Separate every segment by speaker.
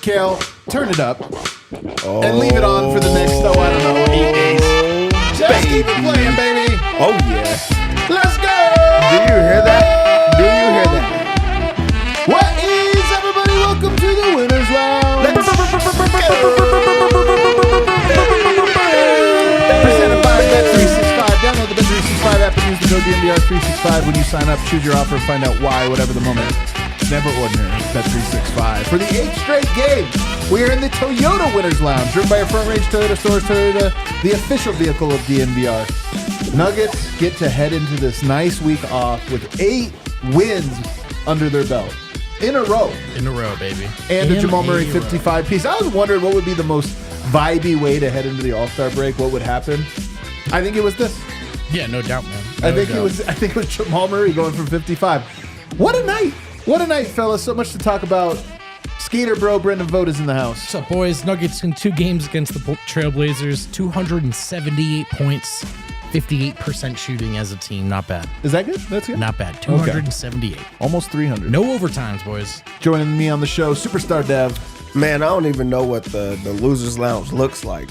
Speaker 1: Kale, turn it up and leave it on for the next, I don't know, 8 days. Just keep it playing, baby.
Speaker 2: Oh, yeah.
Speaker 1: Let's go.
Speaker 2: Do you hear that? Do you hear that?
Speaker 1: What is, everybody? Welcome to the Winners Lounge. Presented by Bet365. Download the Bet365 app and use the code DNVR365 when you sign up. Choose your offer and find out why, whatever the moment. Never ordinary. Bet365. For the 8th straight game, we are in the Toyota Winners Lounge, driven by our Front Range Toyota stores. Toyota, the official vehicle of DNVR. Nuggets get to head into this nice week off with 8 wins under their belt. In a row.
Speaker 3: In a row, baby.
Speaker 1: And a Jamal Murray 55 piece. I was wondering what would be the most vibey way to head into the All-Star break. What would happen? I think it was this.
Speaker 3: Yeah, no doubt, man.
Speaker 1: I think it was Jamal Murray going for 55. What a night. What a night, fellas. So much to talk about. Skater bro, Brendan Vogt is in the house.
Speaker 3: What's up, boys? Nuggets in 2 games against the Trailblazers. 278 points, 58% shooting as a team. Not bad.
Speaker 1: Is that good? That's good?
Speaker 3: Not bad. 278.
Speaker 1: Almost 300.
Speaker 3: No overtimes, boys.
Speaker 1: Joining me on the show, Superstar Dev.
Speaker 2: Man, I don't even know what the Losers Lounge looks like.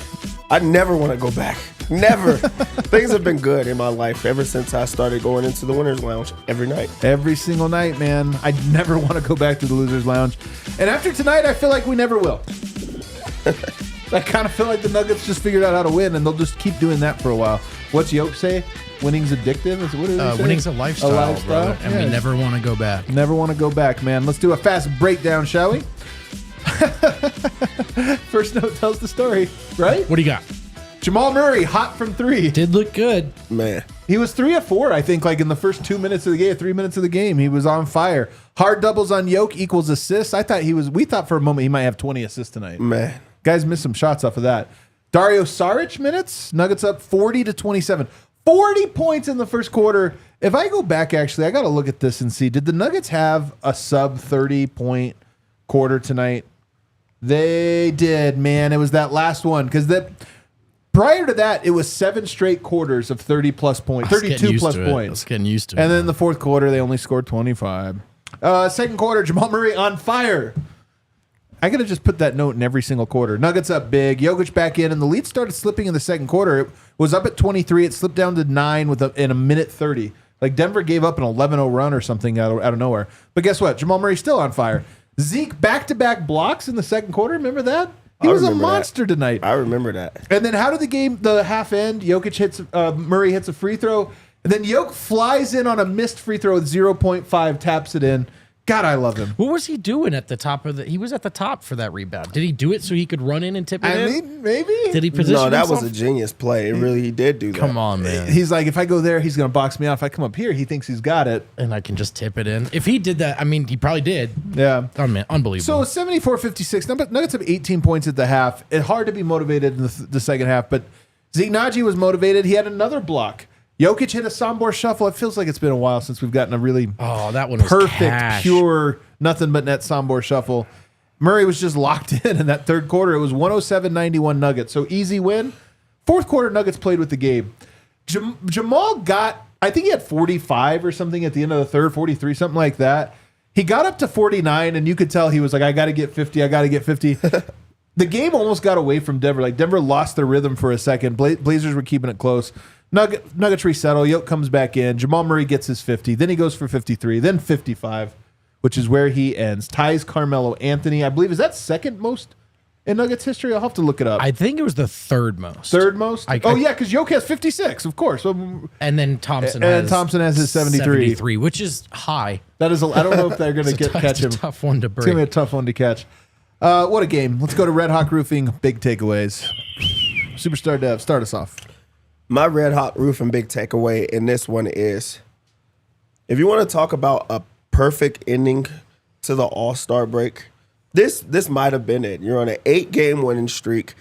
Speaker 2: I never want to go back. Never. Things have been good in my life ever since I started going into the Winners Lounge every night.
Speaker 1: Every single night, man. I never want to go back to the Losers Lounge. And after tonight, I feel like we never will. I kind of feel like the Nuggets just figured out how to win, and they'll just keep doing that for a while. What's Yoke say? Winning's addictive? What did he say?
Speaker 3: Winning's a lifestyle, brother, and we never want to go back.
Speaker 1: Never want to go back, man. Let's do a fast breakdown, shall we? First note tells the story, right?
Speaker 3: What do you got?
Speaker 1: Jamal Murray, hot from 3.
Speaker 3: Did look good.
Speaker 2: Man.
Speaker 1: He was 3 of 4, I think, like in the first 2 minutes of the game, 3 minutes of the game. He was on fire. Hard doubles on Yoke equals assists. We thought for a moment he might have 20 assists tonight.
Speaker 2: Man.
Speaker 1: Guys missed some shots off of that. Dario Saric minutes, Nuggets up 40-27. 40 points in the first quarter. If I go back, actually, I got to look at this and see, did the Nuggets have a sub 30-point quarter tonight? They did, man. It was that last one because prior to that, it was 7 straight quarters of 30-plus points, 32-plus points.
Speaker 3: I was getting used to it.
Speaker 1: And then in the fourth quarter, they only scored 25. Second quarter, Jamal Murray on fire. I got to just put that note in every single quarter. Nuggets up big. Jokic back in, and the lead started slipping in the second quarter. It was up at 23. It slipped down to 9 in a minute 30. Like Denver gave up an 11-0 run or something out of nowhere. But guess what? Jamal Murray's still on fire. Zeke back-to-back blocks in the second quarter. Remember that? He was a monster tonight.
Speaker 2: I remember that.
Speaker 1: And then how did the half end? Murray hits a free throw, and then Jokic flies in on a missed free throw with 0.5, taps it in. God, I love him.
Speaker 3: What was he doing at the top of the? He was at the top for that rebound. Did he do it so he could run in and tip it in?
Speaker 1: I mean, maybe.
Speaker 3: Did he position
Speaker 2: No, that
Speaker 3: himself?
Speaker 2: was a genius play. He did do that.
Speaker 3: Come on, man.
Speaker 1: He's like, if I go there, he's going to box me off. If I come up here, he thinks he's got it.
Speaker 3: And I can just tip it in. If he did that, I mean, he probably did.
Speaker 1: Yeah.
Speaker 3: Oh, man, unbelievable.
Speaker 1: So 74-56. Nuggets have 18 points at the half. It's hard to be motivated in the second half, but Zeke Naji was motivated. He had another block. Jokic hit a Sombor shuffle. It feels like it's been a while since we've gotten a really
Speaker 3: that one was
Speaker 1: perfect,
Speaker 3: cash.
Speaker 1: pure, nothing but net Sombor shuffle. Murray was just locked in that third quarter. It was 107-91 Nuggets. So easy win. Fourth quarter, Nuggets played with the game. Jamal got, I think he had 45 or something at the end of the third, 43, something like that. He got up to 49, and you could tell he was like, I got to get 50. I got to get 50. The game almost got away from Denver. Like Denver lost their rhythm for a second. Blazers were keeping it close. Nuggets resettle. Yoke comes back in. Jamal Murray gets his 50. Then he goes for 53. Then 55, which is where he ends. Ties Carmelo Anthony. I believe, is that second most in Nuggets history? I'll have to look it up.
Speaker 3: I think it was the third most.
Speaker 1: Third most? Yeah, because Yoke has 56, of course.
Speaker 3: And then Thompson
Speaker 1: has his 73.
Speaker 3: Which is high.
Speaker 1: That is. I don't know if they're going to catch him.
Speaker 3: It's a tough one to break.
Speaker 1: It's going to be a tough one to catch. What a game. Let's go to Red Hawk Roofing. Big takeaways. Superstar Dev, start us off.
Speaker 2: My Red Hot Roofing big takeaway in this one is, if you want to talk about a perfect ending to the All-Star break, this might have been it. You're on an 8-game winning streak.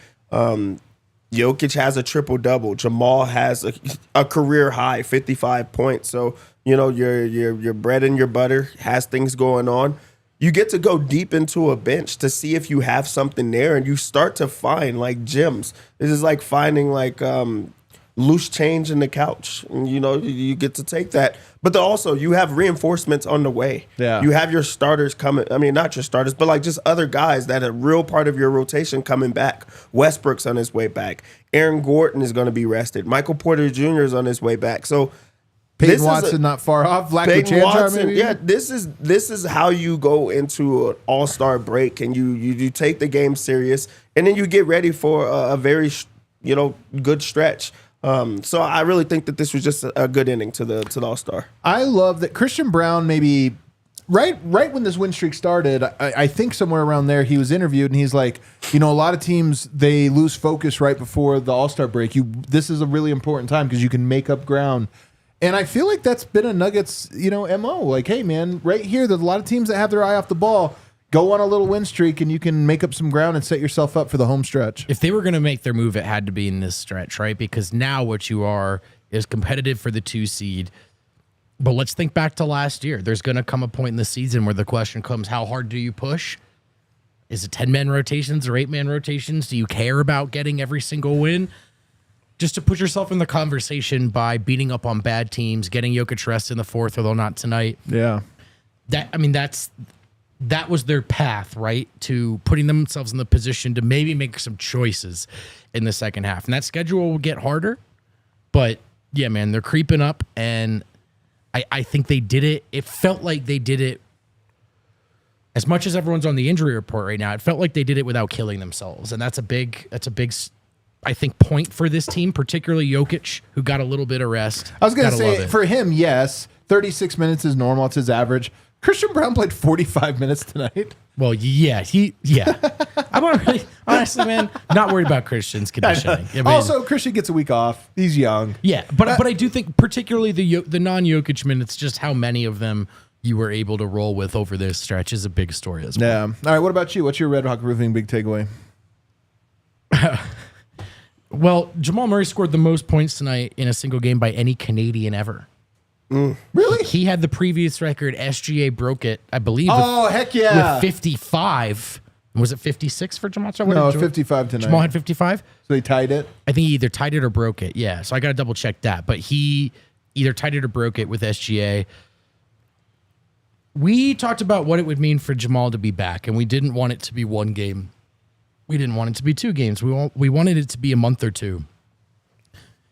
Speaker 2: Jokic has a triple-double. Jamal has a career high, 55 points. So, your bread and your butter has things going on. You get to go deep into a bench to see if you have something there, and you start to find like gems. This is like finding like loose change in the couch. And, you get to take that. But also, you have reinforcements on the way.
Speaker 1: Yeah.
Speaker 2: You have your starters coming. I mean, not your starters, but like just other guys that are a real part of your rotation coming back. Westbrook's on his way back. Aaron Gordon is going to be rested. Michael Porter Jr. is on his way back. So
Speaker 1: Peyton Watson not far off.
Speaker 2: Peyton Watson,
Speaker 1: maybe?
Speaker 2: yeah. This is how you go into an All-Star break, and you take the game serious, and then you get ready for a very good stretch. So I really think that this was just a good ending to the All-Star.
Speaker 1: I love that Christian Braun maybe right when this win streak started, I think somewhere around there he was interviewed and he's like, a lot of teams, they lose focus right before the All-Star break. This is a really important time because you can make up ground. And I feel like that's been a Nuggets, MO. Like, hey, man, right here, there's a lot of teams that have their eye off the ball. Go on a little win streak, and you can make up some ground and set yourself up for the home stretch.
Speaker 3: If they were going to make their move, it had to be in this stretch, right? Because now what you are is competitive for the 2 seed. But let's think back to last year. There's going to come a point in the season where the question comes, how hard do you push? Is it 10-man rotations or 8-man rotations? Do you care about getting every single win? Just to put yourself in the conversation by beating up on bad teams, getting Jokic rest in the fourth, although not tonight.
Speaker 1: Yeah.
Speaker 3: That was their path, right? To putting themselves in the position to maybe make some choices in the second half. And that schedule will get harder. But, yeah, man, they're creeping up. And I think they did it. It felt like they did it. As much as everyone's on the injury report right now, it felt like they did it without killing themselves. And that's a big I think, point for this team, particularly Jokic, who got a little bit of rest.
Speaker 1: I was going to say, for him, yes, 36 minutes is normal. It's his average. Christian Braun played 45 minutes tonight.
Speaker 3: Well, yeah. I'm honestly, man, not worried about Christian's conditioning.
Speaker 1: Also, Christian gets a week off. He's young.
Speaker 3: Yeah, but I do think particularly the non-Jokic minutes, just how many of them you were able to roll with over this stretch is a big story as well.
Speaker 1: Yeah. All right, what about you? What's your Red Hawk Roofing big takeaway?
Speaker 3: Well, Jamal Murray scored the most points tonight in a single game by any Canadian ever.
Speaker 1: Really?
Speaker 3: He had the previous record. SGA broke it, I believe.
Speaker 1: Oh, heck yeah.
Speaker 3: With 55. Was it 56 for Jamal?
Speaker 1: No, 55 tonight.
Speaker 3: Jamal had 55?
Speaker 1: So he tied it?
Speaker 3: I think he either tied it or broke it. Yeah, so I got to double check that. But he either tied it or broke it with SGA. We talked about what it would mean for Jamal to be back, and we didn't want it to be one game. We didn't want it to be 2 games. We wanted it to be a month or 2.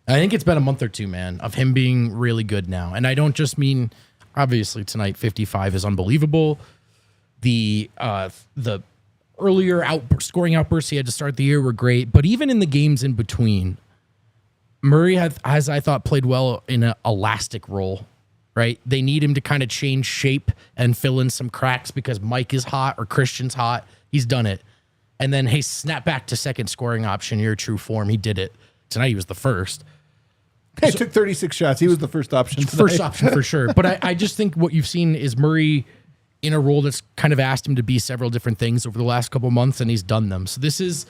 Speaker 3: I think it's been a month or 2, man, of him being really good now. And I don't just mean, obviously, tonight 55 is unbelievable. The earlier scoring outbursts he had to start the year were great. But even in the games in between, Murray has, I thought, played well in an elastic role, right? They need him to kind of change shape and fill in some cracks because Mike is hot or Christian's hot. He's done it. And then, hey, snap back to second scoring option, your true form. He did it. Tonight he was the first.
Speaker 1: He took 36 shots. He was the first option tonight.
Speaker 3: First option for sure. But I just think what you've seen is Murray in a role that's kind of asked him to be several different things over the last couple of months, and he's done them. So this is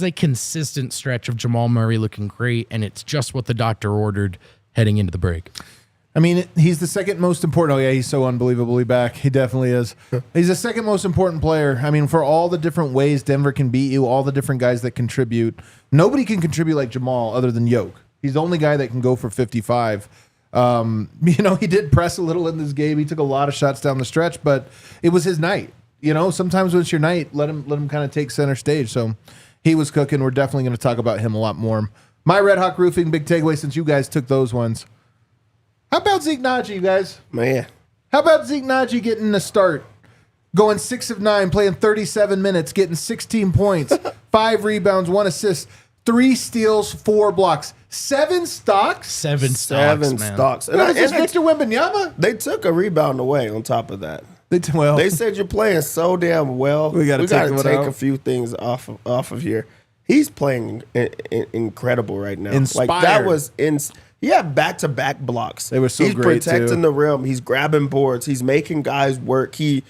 Speaker 3: a consistent stretch of Jamal Murray looking great, and it's just what the doctor ordered heading into the break.
Speaker 1: I mean, he's the second most important. Oh, yeah, he's so unbelievably back. He definitely is. He's the second most important player. I mean, for all the different ways Denver can beat you, all the different guys that contribute, nobody can contribute like Jamal other than Jokic. He's the only guy that can go for 55. He did press a little in this game. He took a lot of shots down the stretch, but it was his night. Sometimes when it's your night, let him kind of take center stage. So he was cooking. We're definitely going to talk about him a lot more. My Red Hawk Roofing big takeaway, since you guys took those ones. How about Zeke Naji, you guys?
Speaker 2: Man.
Speaker 1: How about Zeke Naji getting a start? Going 6 of 9, playing 37 minutes, getting 16 points, 5 rebounds, 1 assist, 3 steals, 4 blocks, 7 stocks?
Speaker 3: 7 stocks.
Speaker 1: And is this Victor Wembanyama?
Speaker 2: They took a rebound away on top of that.
Speaker 1: They
Speaker 2: said you're playing so damn well. We got to take a few things off of here. He's playing incredible right now.
Speaker 1: Inspired.
Speaker 2: Like that was He had back-to-back blocks.
Speaker 1: They were so
Speaker 2: he's
Speaker 1: great,
Speaker 2: protecting
Speaker 1: too.
Speaker 2: the rim. He's grabbing boards. He's making guys work. He's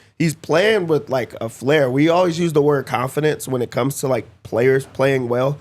Speaker 2: playing with like a flair. We always use the word confidence when it comes to like players playing well.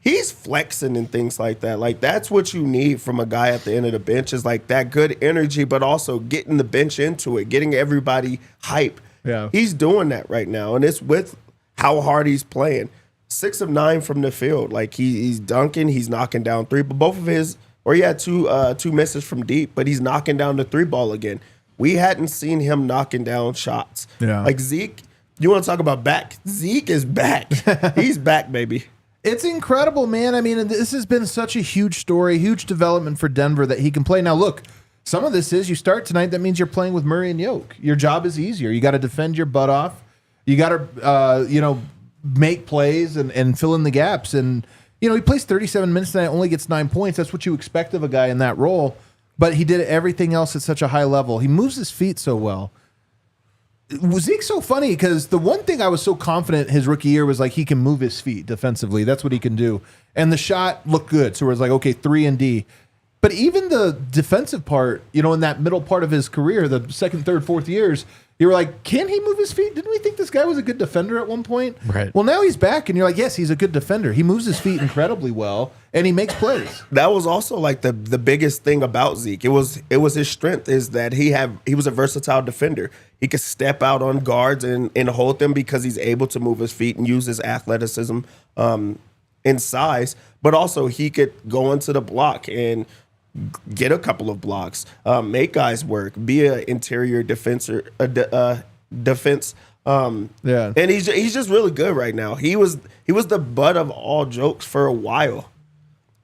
Speaker 2: He's flexing and things like that. Like, that's what you need from a guy at the end of the bench, is like that good energy, but also getting the bench into it, getting everybody hype.
Speaker 1: Yeah.
Speaker 2: He's doing that right now, and it's with how hard he's playing. 6 of 9 from the field. Like, he's dunking, he's knocking down three, but both of his, or he had two misses from deep, but he's knocking down the three ball again. We hadn't seen him knocking down shots.
Speaker 1: Yeah.
Speaker 2: Like, Zeke, you want to talk about back? Zeke is back. He's back, baby.
Speaker 1: It's incredible, man. I mean, this has been such a huge story, huge development for Denver that he can play. Now, look, some of this is you start tonight. That means you're playing with Murray and Jokic. Your job is easier. You got to defend your butt off. You got to, make plays and fill in the gaps. And, he plays 37 minutes tonight, only gets 9 points. That's what you expect of a guy in that role. But he did everything else at such a high level. He moves his feet so well. Zeke's so funny because the one thing I was so confident his rookie year was like he can move his feet defensively. That's what he can do. And the shot looked good. So it was like, okay, 3 and D. But even the defensive part, in that middle part of his career, the second, third, fourth years, you were like, can he move his feet? Didn't we think this guy was a good defender at one point?
Speaker 3: Right.
Speaker 1: Well, now he's back, and you're like, yes, he's a good defender. He moves his feet incredibly well, and he makes plays.
Speaker 2: That was also like the biggest thing about Zeke. It was his strength, is that he was a versatile defender. He could step out on guards and hold them because he's able to move his feet and use his athleticism and size, but also he could go into the block and get a couple of blocks, make guys work, be an interior defense. And he's just really good right now. He was the butt of all jokes for a while.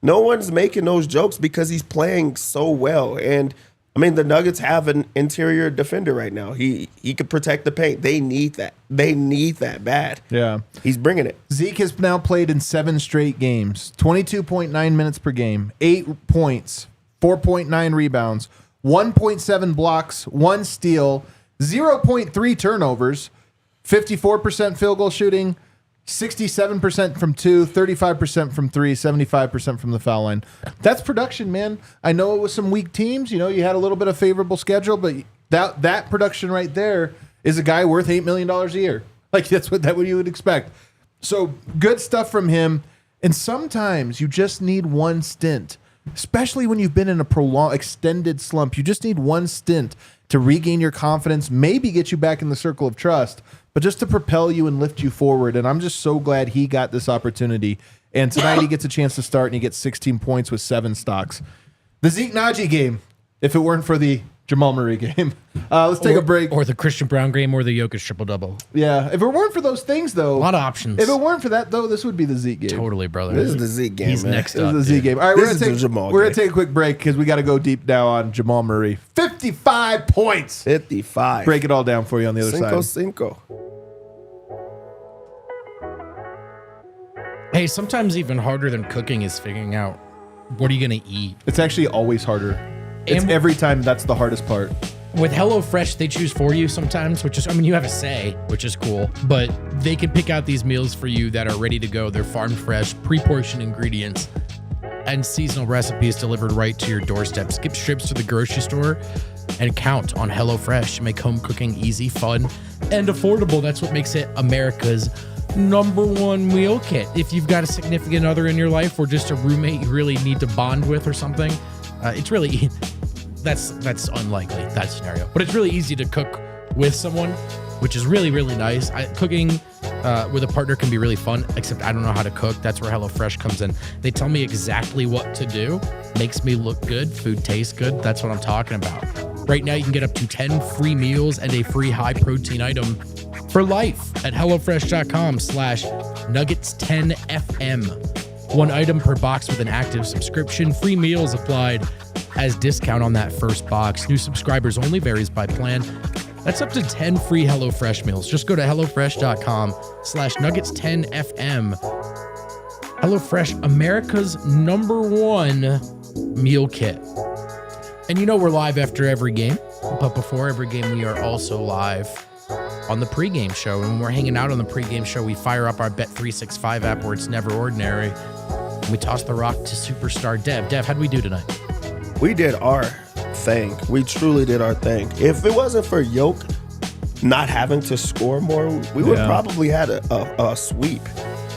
Speaker 2: No one's making those jokes because he's playing so well. And I mean, the Nuggets have an interior defender right now. He could protect the paint. They need that. They need that bad.
Speaker 1: Yeah.
Speaker 2: He's bringing it.
Speaker 1: Zeke has now played in 7 straight games, 22.9 minutes per game, 8 points, 4.9 rebounds, 1.7 blocks, 1 steal, 0.3 turnovers, 54% field goal shooting, 67% from 2, 35% from 3, 75% from the foul line. That's production, man. I know it was some weak teams. You had a little bit of favorable schedule, but that production right there is a guy worth $8 million a year. Like, that's what you would expect. So good stuff from him. And sometimes you just need one stint, especially when you've been in a prolonged, extended slump. You just need one stint to regain your confidence, maybe get you back in the circle of trust, but just to propel you and lift you forward. And I'm just so glad he got this opportunity. And tonight he gets a chance to start, and he gets 16 points with 7 stocks. The Zeke Najee game, if it weren't for the Jamal Murray game. Let's take a break.
Speaker 3: Or the Christian Braun game or the Jokic triple-double.
Speaker 1: Yeah. If it weren't for those things, though.
Speaker 3: A lot of options.
Speaker 1: If it weren't for that, though, this would be the Zeke game.
Speaker 3: Totally, brother.
Speaker 2: This is the Zeke game,
Speaker 3: He's
Speaker 2: man.
Speaker 3: next
Speaker 1: This
Speaker 3: up.
Speaker 1: is the Zeke game. All right,
Speaker 2: This is the Jamal
Speaker 1: we're going
Speaker 2: game.
Speaker 1: to take a quick break because we got to go deep now on Jamal Murray. 55 points.
Speaker 2: 55.
Speaker 1: Break it all down for you on the other side.
Speaker 2: Cinco.
Speaker 3: Hey, sometimes even harder than cooking is figuring out what are you going to eat.
Speaker 1: It's actually always harder. It's
Speaker 3: And-
Speaker 1: every time that's the hardest part.
Speaker 3: With HelloFresh, they choose for you sometimes, which is, you have a say, which is cool, but they can pick out these meals for you that are ready to go. They're farm fresh, pre-portioned ingredients, and seasonal recipes delivered right to your doorstep. Skip trips to the grocery store and count on HelloFresh to make home cooking easy, fun, and affordable. That's what makes it America's #1 meal kit. If you've got a significant other in your life or just a roommate you really need to bond with or something, it's really... That's unlikely, that scenario. But it's really easy to cook with someone, which is really, really nice. Cooking with a partner can be really fun, except I don't know how to cook. That's where HelloFresh comes in. They tell me exactly what to do. Makes me look good. Food tastes good. That's what I'm talking about. Right now, you can get up to 10 free meals and a free high-protein item for life at HelloFresh.com/Nuggets10FM. 1 item per box with an active subscription. Free meals applied as discount on that first box. New subscribers only, varies by plan. That's up to 10 free HelloFresh meals. Just go to HelloFresh.com/Nuggets10FM. HelloFresh, America's #1 meal kit. And we're live after every game, but before every game, we are also live on the pregame show. And when we're hanging out on the pregame show, we fire up our Bet365 app where it's never ordinary. And we toss the rock to superstar Dev. Dev, how'd we do tonight?
Speaker 2: we did our thing. We truly did our thing. If it wasn't for Jokic not having to score more, we would probably had a sweep.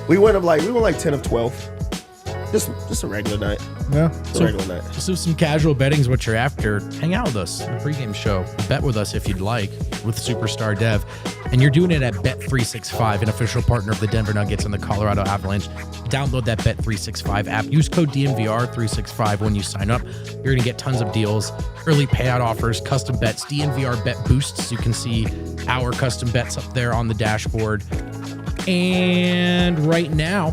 Speaker 2: We went like 10 of 12. Just a regular night.
Speaker 1: Yeah.
Speaker 2: A regular night.
Speaker 3: Just do some casual betting is what you're after. Hang out with us in the pregame show. Bet with us if you'd like with Superstar Dev. And you're doing it at Bet365, an official partner of the Denver Nuggets and the Colorado Avalanche. Download that Bet365 app. Use code DNVR365 when you sign up. You're going to get tons of deals, early payout offers, custom bets, DNVR bet boosts. You can see our custom bets up there on the dashboard. And right now,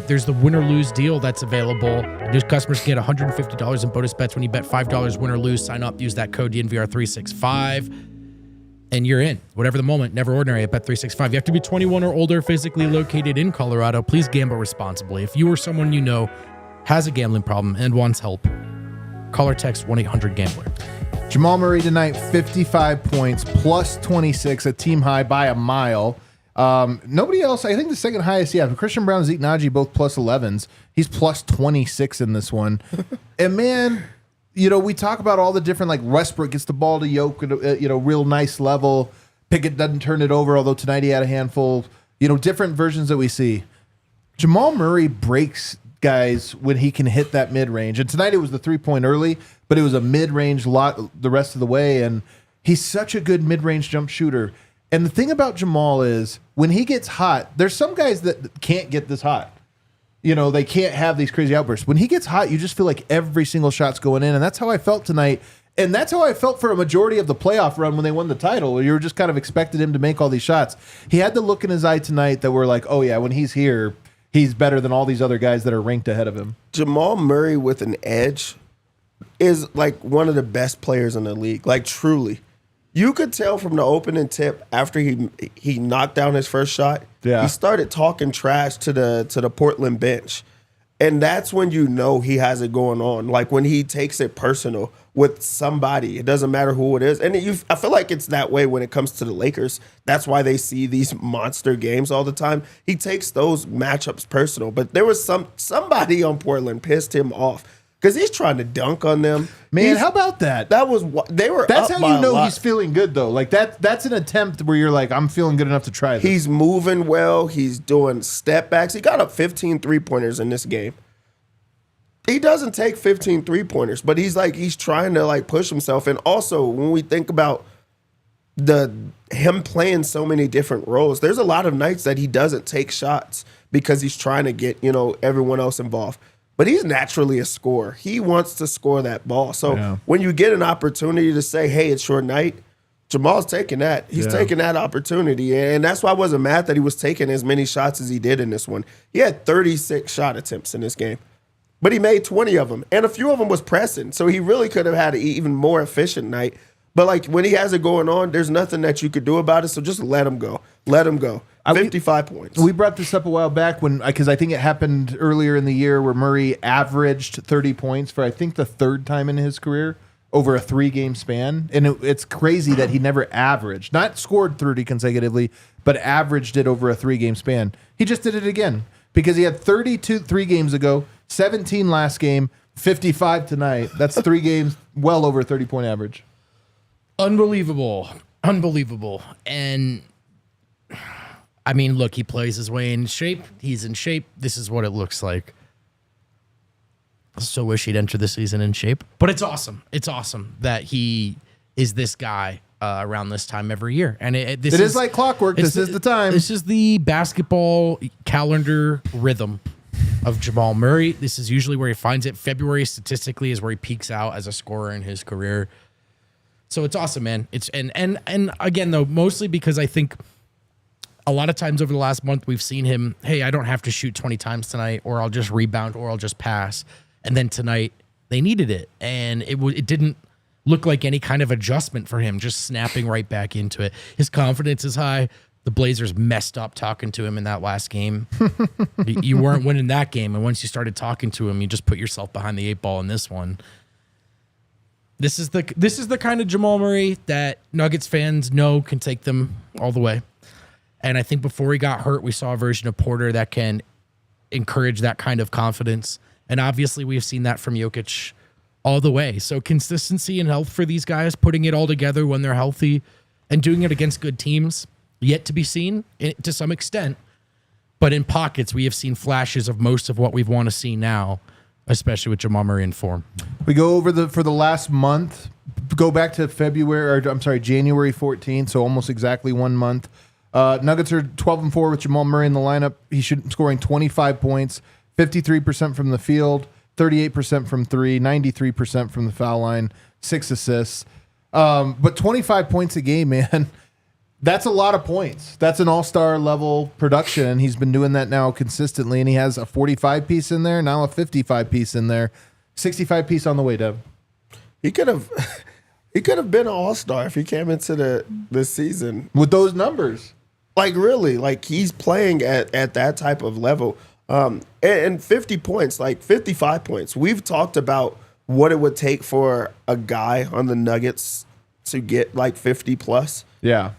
Speaker 3: there's the win or lose deal that's available. New customers get $150 in bonus bets when you bet $5 win or lose. Sign up, use that code DNVR365, and you're in. Whatever the moment, never ordinary at Bet365. You have to be 21 or older, physically located in Colorado. Please gamble responsibly. If you or someone you know has a gambling problem and wants help, call or text 1-800-GAMBLER.
Speaker 1: Jamal Murray tonight, 55 points, plus 26, a team high by a mile. Nobody else, I think the second highest, Christian Brown and Zeke Naji both plus 11s. He's plus 26 in this one. And man, we talk about all the different, like Westbrook gets the ball to Jokic at real nice level. Pickett doesn't turn it over, although tonight he had a handful. Different versions that we see. Jamal Murray breaks guys when he can hit that mid-range. And tonight it was the 3-point early, but it was a mid-range lot the rest of the way. And he's such a good mid-range jump shooter. And the thing about Jamal is when he gets hot, there's some guys that can't get this hot. They can't have these crazy outbursts. When he gets hot, you just feel like every single shot's going in. And that's how I felt tonight. And that's how I felt for a majority of the playoff run when they won the title. You were just kind of expected him to make all these shots. He had the look in his eye tonight that we're like, oh yeah, when he's here, he's better than all these other guys that are ranked ahead of him.
Speaker 2: Jamal Murray with an edge is like one of the best players in the league. Like truly. You could tell from the opening tip after he knocked down his first shot, he started talking trash to the Portland bench. And that's when you know he has it going on. Like when he takes it personal with somebody, it doesn't matter who it is. And I feel like it's that way when it comes to the Lakers. That's why they see these monster games all the time. He takes those matchups personal. But there was somebody on Portland pissed him off. Because he's trying to dunk on them.
Speaker 1: Man, how about that?
Speaker 2: That was they were.
Speaker 1: That's
Speaker 2: up
Speaker 1: how you know
Speaker 2: by a lot.
Speaker 1: he's feeling good, though. Like that's an attempt where you're like, I'm feeling good enough to try this.
Speaker 2: He's moving well. He's doing step backs. He got up 15 3-pointers in this game. He doesn't take 15 3-pointers, but he's trying to push himself. And also, when we think about him playing so many different roles, there's a lot of nights that he doesn't take shots because he's trying to get everyone else involved. But he's naturally a scorer. He wants to score that ball. So when you get an opportunity to say, hey, it's your night, Jamal's taking that. He's taking that opportunity. And that's why I wasn't mad that he was taking as many shots as he did in this one. He had 36 shot attempts in this game. But he made 20 of them. And a few of them was pressing. So he really could have had an even more efficient night. But when he has it going on, there's nothing that you could do about it. So just let him go. Let him go. 55 points.
Speaker 1: We brought this up a while back because I think it happened earlier in the year where Murray averaged 30 points for I think the third time in his career over a 3-game span. And it's crazy that he never averaged, not scored 30 consecutively, but averaged it over a 3-game span. He just did it again because he had 32 3 games ago, 17 last game, 55 tonight. That's 3 games, well over a 30-point average.
Speaker 3: Unbelievable. And I mean, look, he plays his way in shape. He's in shape. This is what it looks like. I so wish he'd enter the season in shape. But it's awesome. It's awesome that he is this guy around this time every year. And it is
Speaker 1: like clockwork. This is the time.
Speaker 3: This is the basketball calendar rhythm of Jamal Murray. This is usually where he finds it. February statistically is where he peaks out as a scorer in his career. So it's awesome, man. It's and again though, mostly because I think a lot of times over the last month we've seen him, hey, I don't have to shoot 20 times tonight, or I'll just rebound, or I'll just pass. And then tonight they needed it, and it didn't look like any kind of adjustment for him, just snapping right back into it. His confidence is high. The Blazers messed up talking to him in that last game. You weren't winning that game, and once you started talking to him, you just put yourself behind the 8 ball in this one. This is the kind of Jamal Murray that Nuggets fans know can take them all the way. And I think before he got hurt, we saw a version of Porter that can encourage that kind of confidence. And obviously we've seen that from Jokic all the way. So consistency and health for these guys, putting it all together when they're healthy and doing it against good teams, yet to be seen to some extent. But in pockets, we have seen flashes of most of what we want to see now, especially with Jamal Murray in form.
Speaker 1: We go over for the last month, go back to January 14th, so almost exactly 1 month. Nuggets are 12-4 with Jamal Murray in the lineup. He should scoring 25 points, 53% from the field, 38% from three, 93% from the foul line, 6 assists. But 25 points a game, man, that's a lot of points. That's an all-star level production, and he's been doing that now consistently, and he has a 45-piece in there, now a 55-piece in there, 65-piece on the way, Dev.
Speaker 2: He could have been an all-star if he came into the season.
Speaker 1: With those numbers.
Speaker 2: Like, really, like, he's playing at that type of level. And 50 points, like 55 points. We've talked about what it would take for a guy on the Nuggets to get like 50 plus.
Speaker 1: Yeah.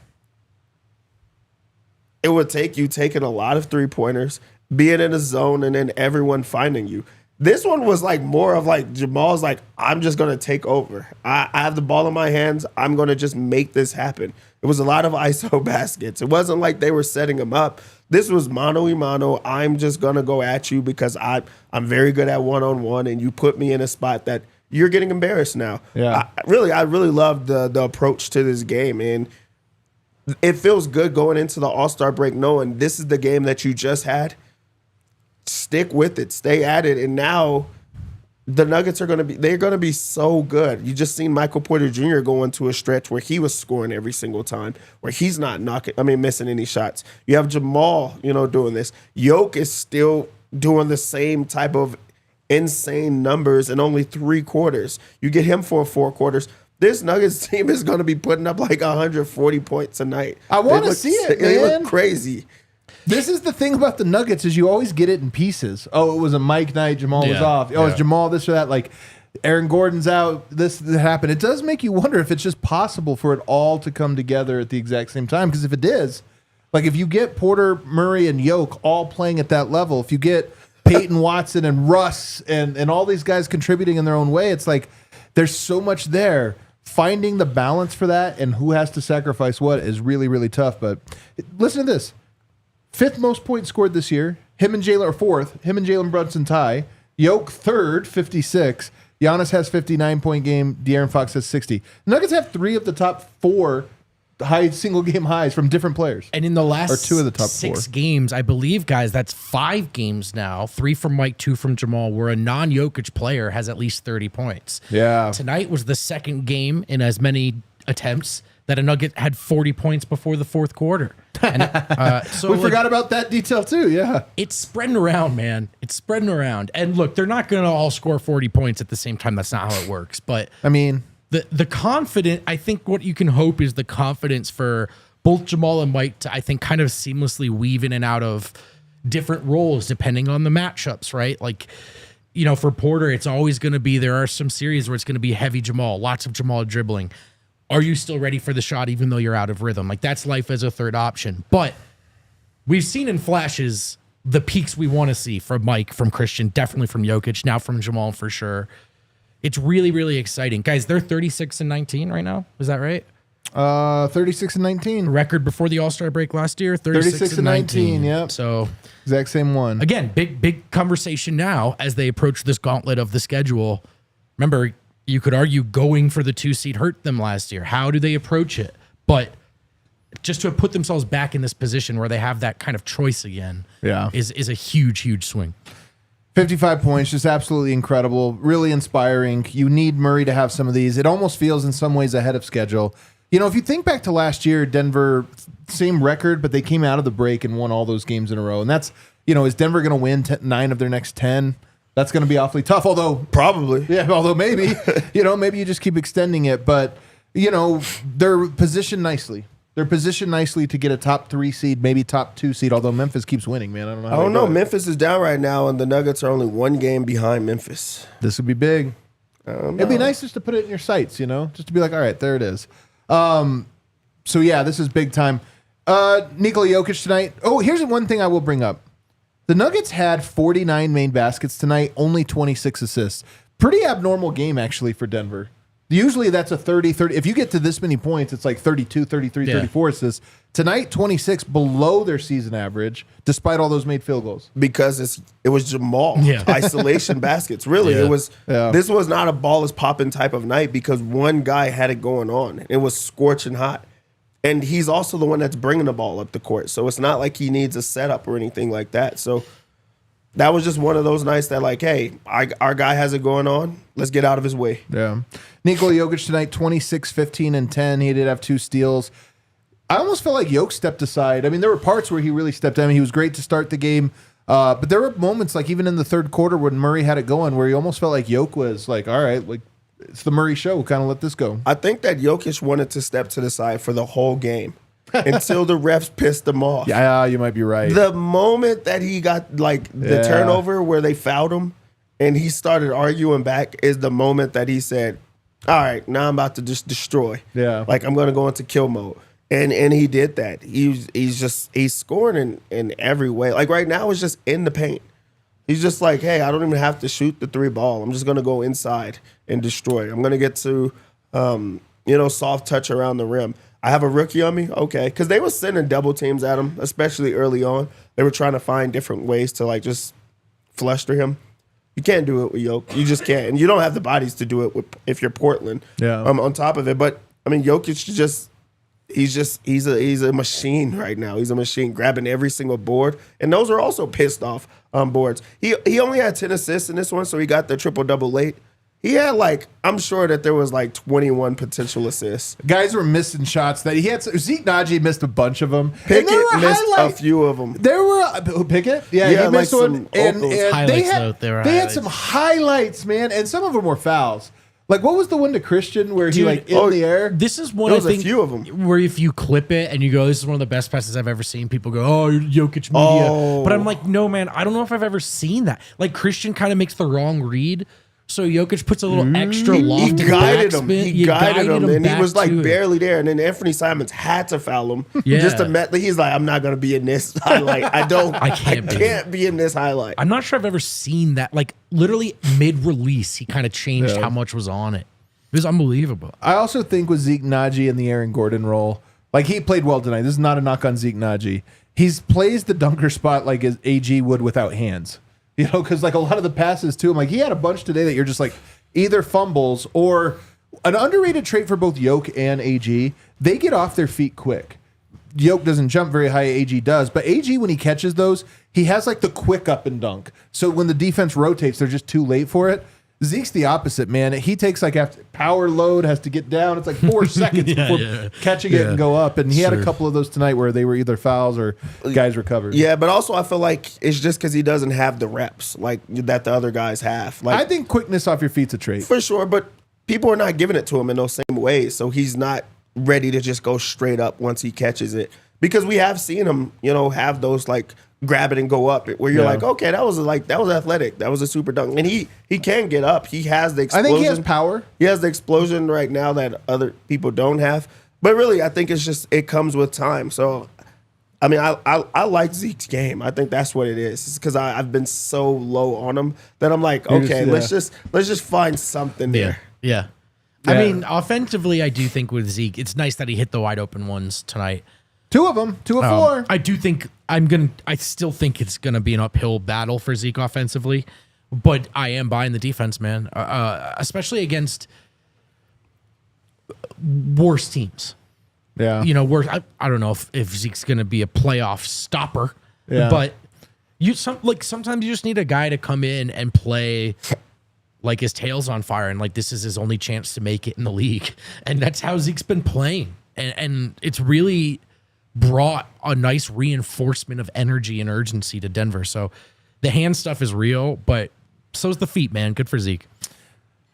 Speaker 2: It would take you taking a lot of three-pointers, being in a zone, and then everyone finding you. This one was like more of like Jamal's like, I'm just going to take over. I have the ball in my hands. I'm going to just make this happen. It was a lot of ISO baskets. It wasn't like they were setting him up. This was mano-a-mano. I'm just going to go at you because I'm very good at one-on-one, and you put me in a spot that you're getting embarrassed now.
Speaker 1: Yeah.
Speaker 2: I really love the approach to this game, and it feels good going into the All-Star break knowing this is the game that you just had. Stick with it. Stay at it. And now the Nuggets are going to be so good. You just seen Michael Porter Jr. go into a stretch where he was scoring every single time, where he's not missing any shots. You have Jamal, doing this. Jokic is still doing the same type of insane numbers in only 3 quarters. You get him for 4 quarters. This Nuggets team is going to be putting up like 140 points a night.
Speaker 1: I want to see it, man.
Speaker 2: They look crazy.
Speaker 1: This is the thing about the Nuggets is you always get it in pieces. Oh, it was a Mike night. Jamal was off. Oh, it's Jamal this or that. Like Aaron Gordon's out. This happened. It does make you wonder if it's just possible for it all to come together at the exact same time. Because if it is, like if you get Porter, Murray, and Jokic all playing at that level, if you get Peyton Watson and Russ and all these guys contributing in their own way, it's like there's so much there. Finding the balance for that and who has to sacrifice what is really, really tough. But listen to this. 5th most points scored this year. Him and Jalen are 4th. Him and Jalen Brunson tie. Jokic 3rd, 56. Giannis has 59-point game. De'Aaron Fox has 60. The Nuggets have 3 of the top 4 high single game highs from different players.
Speaker 3: And in the last
Speaker 1: or 2 of the top
Speaker 3: 6
Speaker 1: 4
Speaker 3: games, I believe, guys, that's 5 games now. 3 from Mike, 2 from Jamal, where a non-Jokic player has at least 30 points.
Speaker 1: Yeah.
Speaker 3: Tonight was the 2nd game in as many attempts that a Nugget had 40 points before the 4th quarter. And so
Speaker 1: we forgot about that detail too. Yeah.
Speaker 3: It's spreading around, man. It's spreading around. And look, they're not going to all score 40 points at the same time. That's not how it works. But
Speaker 1: I mean,
Speaker 3: the confident, I think what you can hope is the confidence for both Jamal and Mike to, I think, kind of seamlessly weave in and out of different roles depending on the matchups, right? Like, for Porter, it's always going to be, there are some series where it's going to be heavy Jamal, lots of Jamal dribbling. Are you still ready for the shot even though you're out of rhythm? Like, that's life as a third option. But we've seen in flashes the peaks we want to see from Mike, from Christian, definitely from Jokic, now from Jamal for sure. It's really, really exciting. Guys, they're 36-19 right now. Is that right?
Speaker 1: 36-19.
Speaker 3: Record before the All-Star break last year, 36-19.
Speaker 1: Yep.
Speaker 3: So
Speaker 1: exact same one.
Speaker 3: Again, big conversation now as they approach this gauntlet of the schedule. Remember, you could argue going for the 2 seed hurt them last year. How do they approach it? But just to put themselves back in this position where they have that kind of choice again is a huge swing.
Speaker 1: 55 points, just absolutely incredible, really inspiring. You need Murray to have some of these. It almost feels in some ways ahead of schedule. If you think back to last year, Denver, same record, but they came out of the break and won all those games in a row. And that's, is Denver going to win 9 of their next 10? That's going to be awfully tough, although
Speaker 2: probably.
Speaker 1: Yeah, although maybe, maybe you just keep extending it. But, they're positioned nicely. They're positioned nicely to get a top 3 seed, maybe top 2 seed, although Memphis keeps winning, man. I don't know.
Speaker 2: I don't know. Memphis is down right now, and the Nuggets are only 1 game behind Memphis.
Speaker 1: This would be big. It'd be nice just to put it in your sights, just to be like, all right, there it is. So, yeah, this is big time. Nikola Jokic tonight. Oh, here's one thing I will bring up. The Nuggets had 49 main baskets tonight, only 26 assists. Pretty abnormal game, actually, for Denver. Usually that's a 30. If you get to this many points, it's like 32, 33, 34 assists. Tonight, 26 below their season average, despite all those made field goals.
Speaker 2: Because it was Jamal. Isolation baskets. Really, it was. This was not a ball is popping type of night because one guy had it going on. It was scorching hot. And he's also the one that's bringing the ball up the court. So it's not like he needs a setup or anything like that. So that was just one of those nights that, like, hey, our guy has it going on. Let's get out of his way.
Speaker 1: Yeah. Nikola Jokic tonight, 26, 15, and 10. He did have 2 steals. I almost felt like Jokic stepped aside. I mean, there were parts where he really stepped in. He was great to start the game. But there were moments, like even in the third quarter when Murray had it going, where he almost felt like Jokic was like, all right, like, it's the Murray show. We'll kind of let this go.
Speaker 2: I think that Jokic wanted to step to the side for the whole game until the refs pissed him off.
Speaker 1: Yeah, you might be right.
Speaker 2: The moment that he got like the turnover where they fouled him and he started arguing back is the moment that he said, all right, now I'm about to just destroy.
Speaker 1: Yeah.
Speaker 2: Like I'm going to go into kill mode. And he did that. He's scoring in every way. Like right now it's just in the paint. He's just like, hey, I don't even have to shoot the 3 ball. I'm just going to go inside and destroy. I'm going to get to, soft touch around the rim. I have a rookie on me? Okay. Because they were sending double teams at him, especially early on. They were trying to find different ways to, like, just fluster him. You can't do it with Jokic. You just can't. And you don't have the bodies to do it if you're Portland on top of it. But, I mean, Jokic he's a machine right now. He's a machine grabbing every single board. And those are also pissed off boards. He only had 10 assists in this one, so he got the triple-double late. He had I'm sure that there was 21 potential assists.
Speaker 1: Guys were missing shots that he had. Zeke Naji missed a bunch of them.
Speaker 2: Pickett missed a few of them.
Speaker 1: There were Pickett, he missed one. And they had some highlights, man, and some of them were fouls. Like, what was the one to Christian where he in the air?
Speaker 3: This is one of the things. A few of them where if you clip it and you go, "This is one of the best passes I've ever seen." People go, "Oh, Jokic media," but I'm like, "No, man, I don't know if I've ever seen that." Like Christian kind of makes the wrong read, so Jokic puts a little extra loft.
Speaker 2: He guided him. He guided him, and he was barely there. And then Anthony Simons had to foul him. Just to he's like, "I'm not going to be in this highlight. I can't be in this highlight."
Speaker 3: I'm not sure I've ever seen that. Like literally mid-release, he kind of changed how much was on it. It was unbelievable.
Speaker 1: I also think with Zeke Naji and the Aaron Gordon role, like he played well tonight. This is not a knock on Zeke Naji. He plays the dunker spot like as AG would without hands. Because like a lot of the passes to him, like he had a bunch today that you're just like either fumbles or an underrated trait for both Yoke and AG. They get off their feet quick. Yoke doesn't jump very high, AG does. But AG, when he catches those, he has like the quick up and dunk. So when the defense rotates, they're just too late for it. Zeke's the opposite, man. He takes like after power load, has to get down. It's like 4 seconds before catching it and go up. And he had a couple of those tonight where they were either fouls or guys recovered.
Speaker 2: Yeah, but also I feel like it's just because he doesn't have the reps like that the other guys have. Like
Speaker 1: I think quickness off your feet's a trait.
Speaker 2: For sure, but people are not giving it to him in those same ways. So he's not ready to just go straight up once he catches it. Because we have seen him, have those like grab it and go up where you're like, okay, that was athletic. That was a super dunk. And he can get up. He has the explosion.
Speaker 1: I think he has power.
Speaker 2: He has the explosion right now that other people don't have. But really, I think it's just it comes with time. So I mean, I like Zeke's game. I think that's what it is. It's because I've been so low on him that I'm like, okay, let's just find something there.
Speaker 3: Yeah. I mean, offensively, I do think with Zeke, it's nice that he hit the wide open ones tonight.
Speaker 1: 2 of them, 2 of 4.
Speaker 3: I do think I still think it's gonna be an uphill battle for Zeke offensively, but I am buying the defense, man. Especially against worse teams.
Speaker 1: Yeah,
Speaker 3: I don't know if Zeke's gonna be a playoff stopper, but sometimes you just need a guy to come in and play like his tail's on fire and like this is his only chance to make it in the league, and that's how Zeke's been playing, and it's really brought a nice reinforcement of energy and urgency to Denver. So the hand stuff is real, but so's the feet, man. Good for Zeke.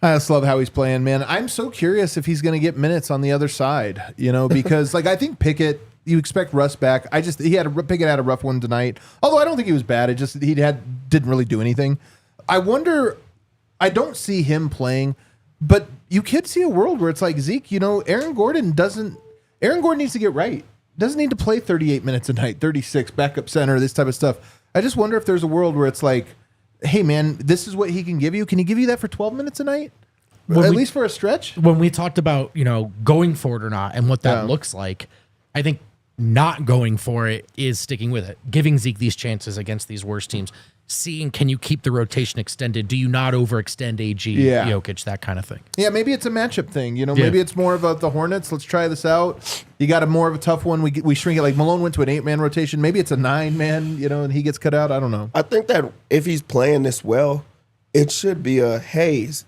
Speaker 1: I just love how he's playing, man. I'm so curious if he's going to get minutes on the other side, because like I think Pickett, you expect Russ back. Pickett had a rough one tonight. Although I don't think he was bad. It just didn't really do anything. I wonder. I don't see him playing, but you could see a world where it's like Zeke. Aaron Gordon needs to get right. Doesn't need to play 38 minutes a night, 36, backup center, this type of stuff. I just wonder if there's a world where it's like hey, man, this is what he can give you. Can he give you that for 12 minutes a night?
Speaker 3: When
Speaker 1: At
Speaker 3: we-
Speaker 1: least for a stretch?
Speaker 3: When we talked about, going for it or not and what that looks like, I think not going for it is sticking with it, giving Zeke these chances against these worst teams, seeing can you keep the rotation extended? Do you not overextend AG, Jokic, that kind of thing?
Speaker 1: Yeah, maybe it's a matchup thing. Maybe it's more about the Hornets. Let's try this out. You got a more of a tough one. We shrink it. Like Malone went to an 8-man rotation. Maybe it's a 9-man, and he gets cut out. I don't know.
Speaker 2: I think that if he's playing this well, it should be a haze.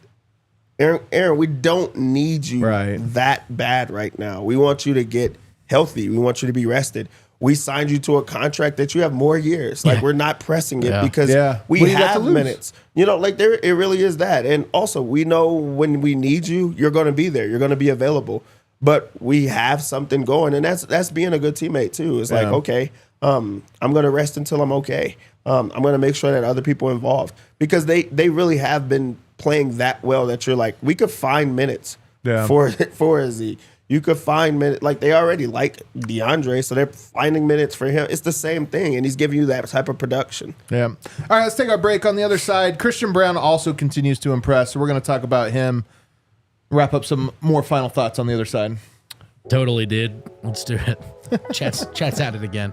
Speaker 2: Aaron, we don't need you that bad right now. We want you to get healthy. We want you to be rested. We signed you to a contract that you have more years. Like, we're not pressing it because we have minutes. It really is that. And also, we know when we need you, you're going to be there. You're going to be available. But we have something going, and that's being a good teammate too. It's like, okay, I'm going to rest until I'm okay. I'm going to make sure that other people are involved because they really have been playing that well that you're like, we could find minutes for Zeke. You could find minutes. Like, they already like DeAndre, so they're finding minutes for him. It's the same thing, and he's giving you that type of production. Yeah.
Speaker 1: All right, let's take our break. On the other side, Christian Braun also continues to impress, so we're going to talk about him, wrap up some more final thoughts on the other side.
Speaker 3: Totally, dude. Let's do it. Chat's at it again.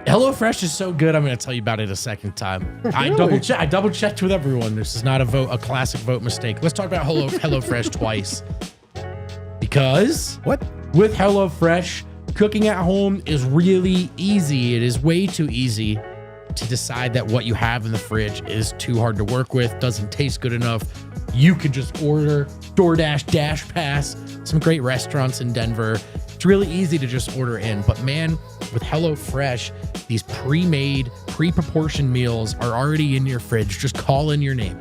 Speaker 3: HelloFresh is so good. I'm going to tell you about it a second time. Really? I double checked with everyone. This is not a classic Vogt mistake. Let's talk about HelloFresh twice. Because with HelloFresh, cooking at home is really easy. It is way too easy to decide that what you have in the fridge is too hard to work with, doesn't taste good enough. You can just order DoorDash, DashPass, some great restaurants in Denver. It's really easy to just order in. But man, with HelloFresh, these pre-made, pre-proportioned meals are already in your fridge. Just call in your name.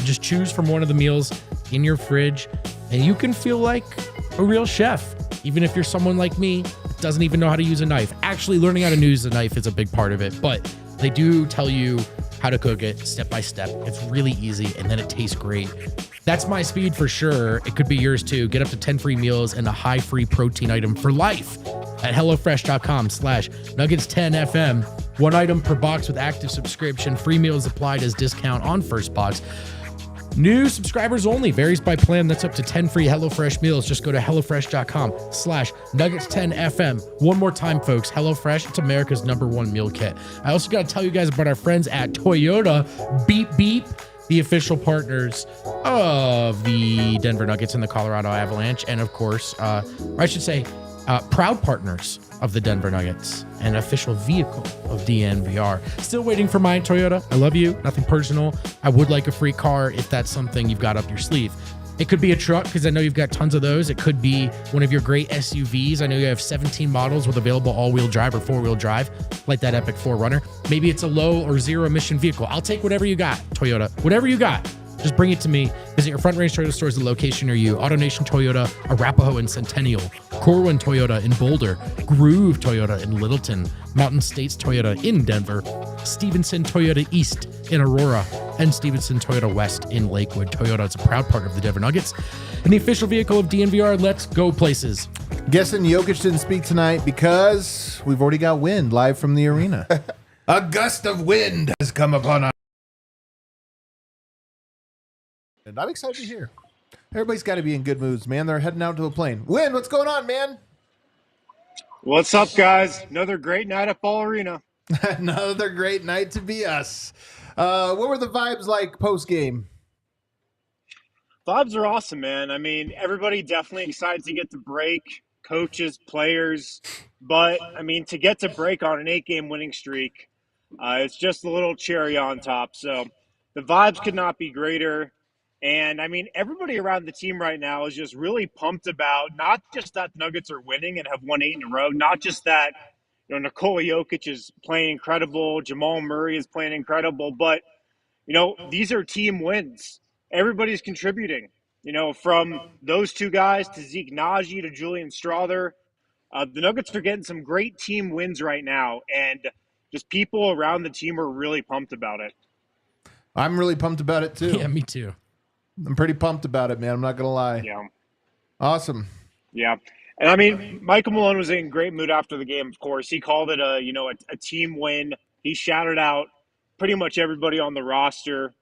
Speaker 3: Just choose from one of the meals in your fridge, and you can feel like a real chef. Even if you're someone like me that doesn't even know how to use a knife. Actually, learning how to use a knife is a big part of it, but they do tell you how to cook it step by step. It's really easy, and then it tastes great. That's my speed for sure. It could be yours too. Get up to 10 free meals and a high free protein item for life at HelloFresh.com/Nuggets10FM. One item per box with active subscription. Free meals applied as discount on first box. New subscribers only. Varies by plan. That's up to 10 free HelloFresh meals. Just go to HelloFresh.com/Nuggets10FM. One more time, folks. HelloFresh, it's America's #1 meal kit. I also got to tell you guys about our friends at Toyota. Beep, beep. The official partners of the Denver Nuggets and the Colorado Avalanche. And of course, I should say, proud partners of the Denver Nuggets and official vehicle of DNVR. Still waiting for mine, Toyota. I love you. Nothing personal. I would like a free car if that's something you've got up your sleeve. It could be a truck because I know you've got tons of those. It could be one of your great SUVs. I know you have 17 models with available all-wheel drive or four-wheel drive, like that epic 4Runner. Maybe it's a low or zero-emission vehicle. I'll take whatever you got, Toyota. Whatever you got. Just bring it to me. Visit your Front Range Toyota stores at the location near you. AutoNation Toyota, Arapahoe and Centennial. Corwin Toyota in Boulder. Groove Toyota in Littleton. Mountain States Toyota in Denver. Stevenson Toyota East in Aurora. And Stevenson Toyota West in Lakewood. Toyota is a proud partner of the Denver Nuggets and the official vehicle of DNVR. Let's go places.
Speaker 1: Guessing Jokic didn't speak tonight because we've already got wind live from the arena. A gust of wind has come upon us. And I'm excited to hear. Everybody's got to be in good moods, man. They're heading out to a plane. Win, what's going on, man?
Speaker 4: What's up, guys? Another great night at Ball Arena.
Speaker 1: Another great night to be us. What were the vibes like post-game?
Speaker 4: Vibes are awesome, man. I mean, everybody definitely excited to get to break, coaches, players. But, I mean, to get to break on an 8-game winning streak, it's just a little cherry on top. So the vibes could not be greater. And, I mean, everybody around the team right now is just really pumped about not just that the Nuggets are winning and have won 8 in a row, not just that, Nikola Jokic is playing incredible, Jamal Murray is playing incredible, but, these are team wins. Everybody's contributing, from those two guys to Zeke Naji to Julian Strawther. The Nuggets are getting some great team wins right now, and just people around the team are really pumped about it.
Speaker 1: I'm really pumped about it, too.
Speaker 3: Yeah, me too.
Speaker 1: I'm pretty pumped about it, man. I'm not going to lie.
Speaker 4: Yeah.
Speaker 1: Awesome.
Speaker 4: Yeah. And I mean, Michael Malone was in great mood after the game, of course. He called it a team win. He shouted out pretty much everybody on the roster.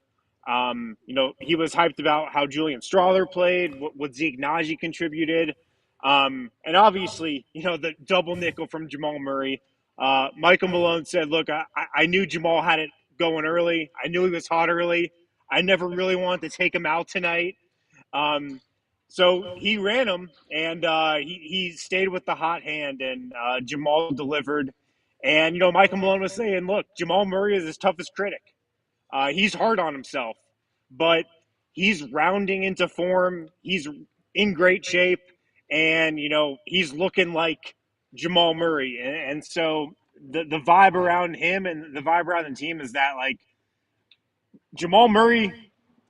Speaker 4: He was hyped about how Julian Strawther played, what Zeke Naji contributed. And obviously, the double nickel from Jamal Murray. Michael Malone said, look, I knew Jamal had it going early. I knew he was hot early. I never really wanted to take him out tonight. So he ran him, and he stayed with the hot hand, and Jamal delivered. And, Michael Malone was saying, look, Jamal Murray is his toughest critic. He's hard on himself, but he's rounding into form. He's in great shape, and, he's looking like Jamal Murray. And so the vibe around him and the vibe around the team is that, like, Jamal Murray,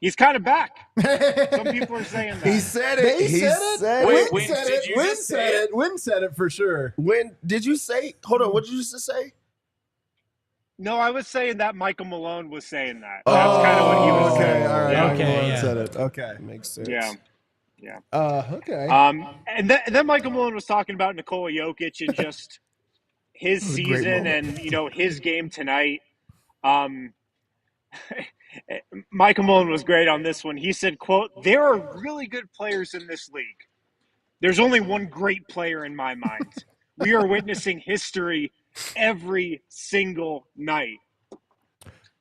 Speaker 4: he's kind of back. Some people are saying that.
Speaker 2: He said it.
Speaker 1: They
Speaker 2: He
Speaker 1: said it.
Speaker 2: said
Speaker 1: Win
Speaker 2: it.
Speaker 5: Wait,
Speaker 1: said
Speaker 5: did
Speaker 1: it.
Speaker 5: you
Speaker 1: Win
Speaker 5: just
Speaker 1: said
Speaker 5: say
Speaker 1: it. Win said it for sure.
Speaker 2: When did you say? Hold on. What did you just say?
Speaker 4: No, I was saying that Michael Malone was saying that. That's kind of what he was
Speaker 1: okay.
Speaker 4: saying.
Speaker 1: All right.
Speaker 4: Yeah.
Speaker 1: Michael
Speaker 3: Okay,
Speaker 1: Malone
Speaker 3: yeah.
Speaker 1: said it. Okay.
Speaker 2: Makes sense.
Speaker 4: Yeah.
Speaker 1: Okay.
Speaker 4: And then Michael Malone was talking about Nikola Jokic and just his
Speaker 2: was a great
Speaker 4: season
Speaker 2: moment.
Speaker 4: and, his game tonight. Michael Malone was great on this one. He said, quote, there are really good players in this league. There's only one great player in my mind. We are witnessing history every single night.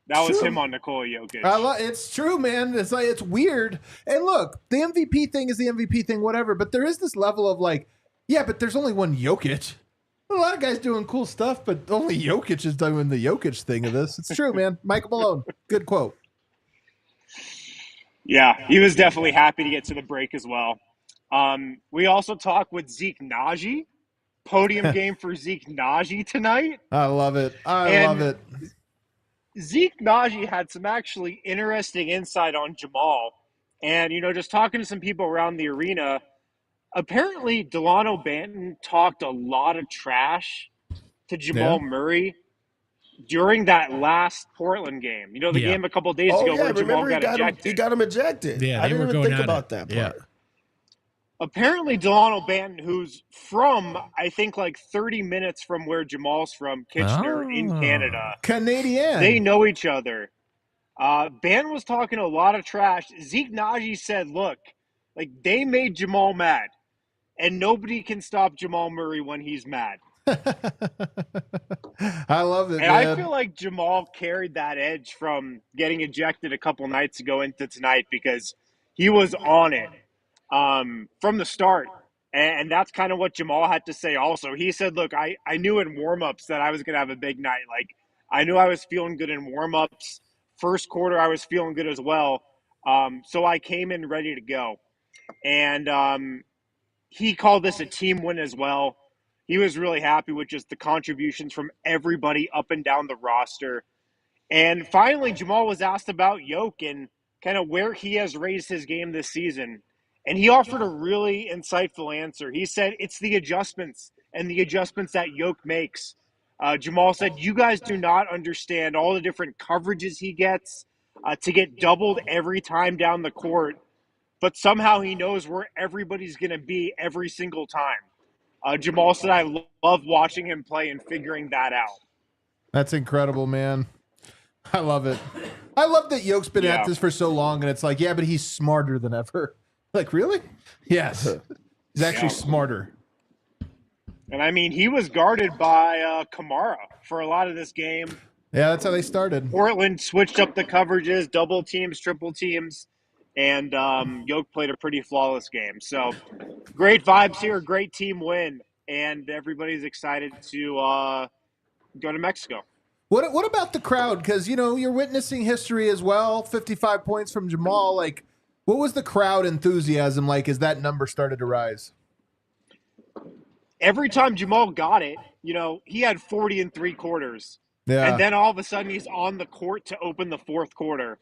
Speaker 4: That was
Speaker 1: True.
Speaker 4: him on Nikola Jokic.
Speaker 1: It's true, man. It's like, it's weird. And look, the MVP thing is the MVP thing, whatever. But there is this level of like, yeah, but there's only one Jokic. A lot of guys doing cool stuff, but only Jokic is doing the Jokic thing of this. It's true, man. Michael Malone, good quote.
Speaker 4: Yeah, he was definitely happy to get to the break as well. We also talked with Zeke Naji. Podium game for Zeke Naji tonight.
Speaker 1: I love it. I love it.
Speaker 4: Zeke Naji had some actually interesting insight on Jamal. And, just talking to some people around the arena, apparently Delano Banton talked a lot of trash to Jamal Murray during that last Portland game. The game a couple days ago where Jamal
Speaker 2: remember
Speaker 4: got ejected.
Speaker 2: he got him ejected.
Speaker 3: Yeah,
Speaker 2: I
Speaker 3: they were
Speaker 2: didn't even
Speaker 3: going
Speaker 2: think
Speaker 3: at
Speaker 2: about
Speaker 3: it.
Speaker 2: that
Speaker 3: Yeah.
Speaker 2: part.
Speaker 4: Apparently Delano Banton, who's from, I think, like 30 minutes from where Jamal's from, Kitchener in Canada.
Speaker 1: Canadian.
Speaker 4: They know each other. Banton was talking a lot of trash. Zeke Naji said, look, like they made Jamal mad, and nobody can stop Jamal Murray when he's mad.
Speaker 1: I love it,
Speaker 4: And
Speaker 1: man.
Speaker 4: I feel like Jamal carried that edge from getting ejected a couple nights ago into tonight because he was on it from the start. And that's kind of what Jamal had to say also. He said, look, I knew in warm-ups that I was going to have a big night. Like, I knew I was feeling good in warm-ups. First quarter, I was feeling good as well. So I came in ready to go. And he called this a team win as well. He was really happy with just the contributions from everybody up and down the roster. And finally, Jamal was asked about Yoke and kind of where he has raised his game this season. And he offered a really insightful answer. He said, it's the adjustments and the adjustments that Yoke makes. Jamal said, you guys do not understand all the different coverages he gets to get doubled every time down the court. But somehow he knows where everybody's going to be every single time. Jamal said, I love watching him play and figuring that out.
Speaker 1: That's incredible, man. I love it. I love that Yoke's been at this for so long, and it's like, yeah, but he's smarter than ever. Like, really? Yes. He's actually smarter.
Speaker 4: And, I mean, he was guarded by Kamara for a lot of this game.
Speaker 1: Yeah, that's how they started.
Speaker 4: Portland switched up the coverages, double teams, triple teams, and Yoke played a pretty flawless game. So, great vibes here, great team win, and everybody's excited to go to Mexico.
Speaker 1: What about the crowd? Because, you're witnessing history as well. 55 points from Jamal. Like, what was the crowd enthusiasm like as that number started to rise?
Speaker 4: Every time Jamal got it, he had 40 in 3 quarters.
Speaker 1: Yeah.
Speaker 4: And then all of a sudden he's on the court to open the 4th quarter.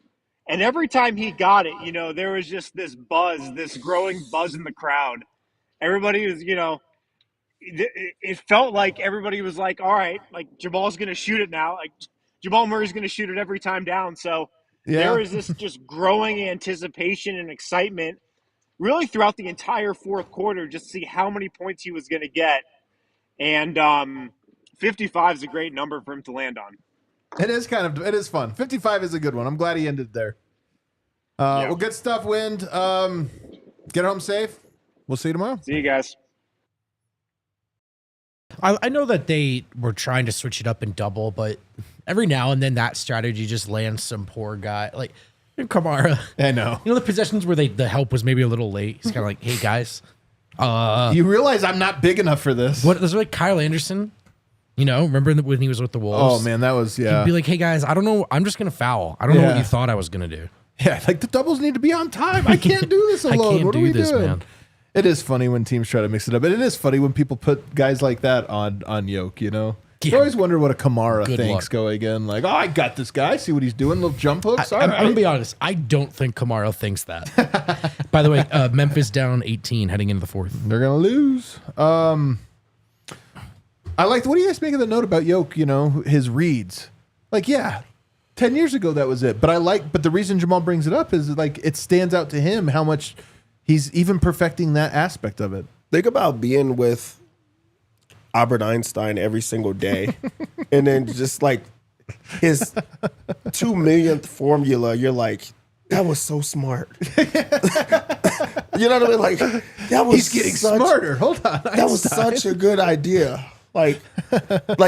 Speaker 4: And every time he got it, there was just this buzz, this growing buzz in the crowd. Everybody was, it felt like everybody was like, all right, like Jamal's going to shoot it now. Like Jamal Murray's going to shoot it every time down. So there is this just growing anticipation and excitement really throughout the entire 4th quarter, just to see how many points he was going to get. And 55 is a great number for him to land on.
Speaker 1: It is fun. 55 is a good one. I'm glad he ended there. Well, good stuff, Wind. Get home safe. We'll see you tomorrow.
Speaker 4: See you guys.
Speaker 3: I know that they were trying to switch it up and double, but every now and then that strategy just lands some poor guy. Like Kamara.
Speaker 1: I know.
Speaker 3: You know, the possessions where the help was maybe a little late. He's kind of like, hey, guys.
Speaker 1: You realize I'm not big enough for this.
Speaker 3: What was like Kyle Anderson? You know, remember when he was with the Wolves?
Speaker 1: Oh, man, that was, yeah.
Speaker 3: He'd be like, hey, guys, I don't know. I'm just going to foul. I don't know what you thought I was going to do.
Speaker 1: Yeah, like the doubles need to be on time. I can't do this alone.
Speaker 3: I can't
Speaker 1: what are
Speaker 3: do
Speaker 1: we
Speaker 3: this,
Speaker 1: doing?
Speaker 3: man.
Speaker 1: It is funny when teams try to mix it up. And it is funny when people put guys like that on Yoke, you know?
Speaker 3: Yeah.
Speaker 1: You always wonder what a Kamara
Speaker 3: Good
Speaker 1: thinks
Speaker 3: luck.
Speaker 1: going in. Like, oh, I got this guy. See what he's doing. Little jump hooks. All
Speaker 3: I'm
Speaker 1: right.
Speaker 3: going to be honest. I don't think Kamara thinks that. By the way, Memphis down 18 heading into the fourth.
Speaker 1: They're going to lose. I like, what do you guys make of the note about Yoke, you know, his reads? Like, yeah, 10 years ago that was it. But the reason Jamal brings it up is like it stands out to him how much he's even perfecting that aspect of it.
Speaker 2: Think about being with Albert Einstein every single day and then just like his 2 millionth formula, you're like, that was so smart. You know what I mean? Like, that was
Speaker 1: He's getting smarter. Hold on.
Speaker 2: That was such a good idea. Like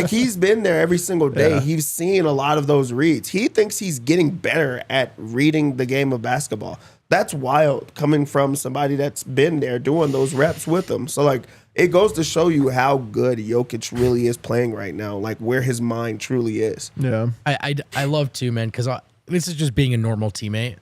Speaker 2: he's been there every single day.
Speaker 1: Yeah.
Speaker 2: He's seen a lot of those reads. He thinks he's getting better at reading the game of basketball. That's wild coming from somebody that's been there doing those reps with him. So, like, it goes to show you how good Jokic really is playing right now, like where his mind truly is.
Speaker 1: Yeah.
Speaker 3: I love too, man, because this is just being a normal teammate.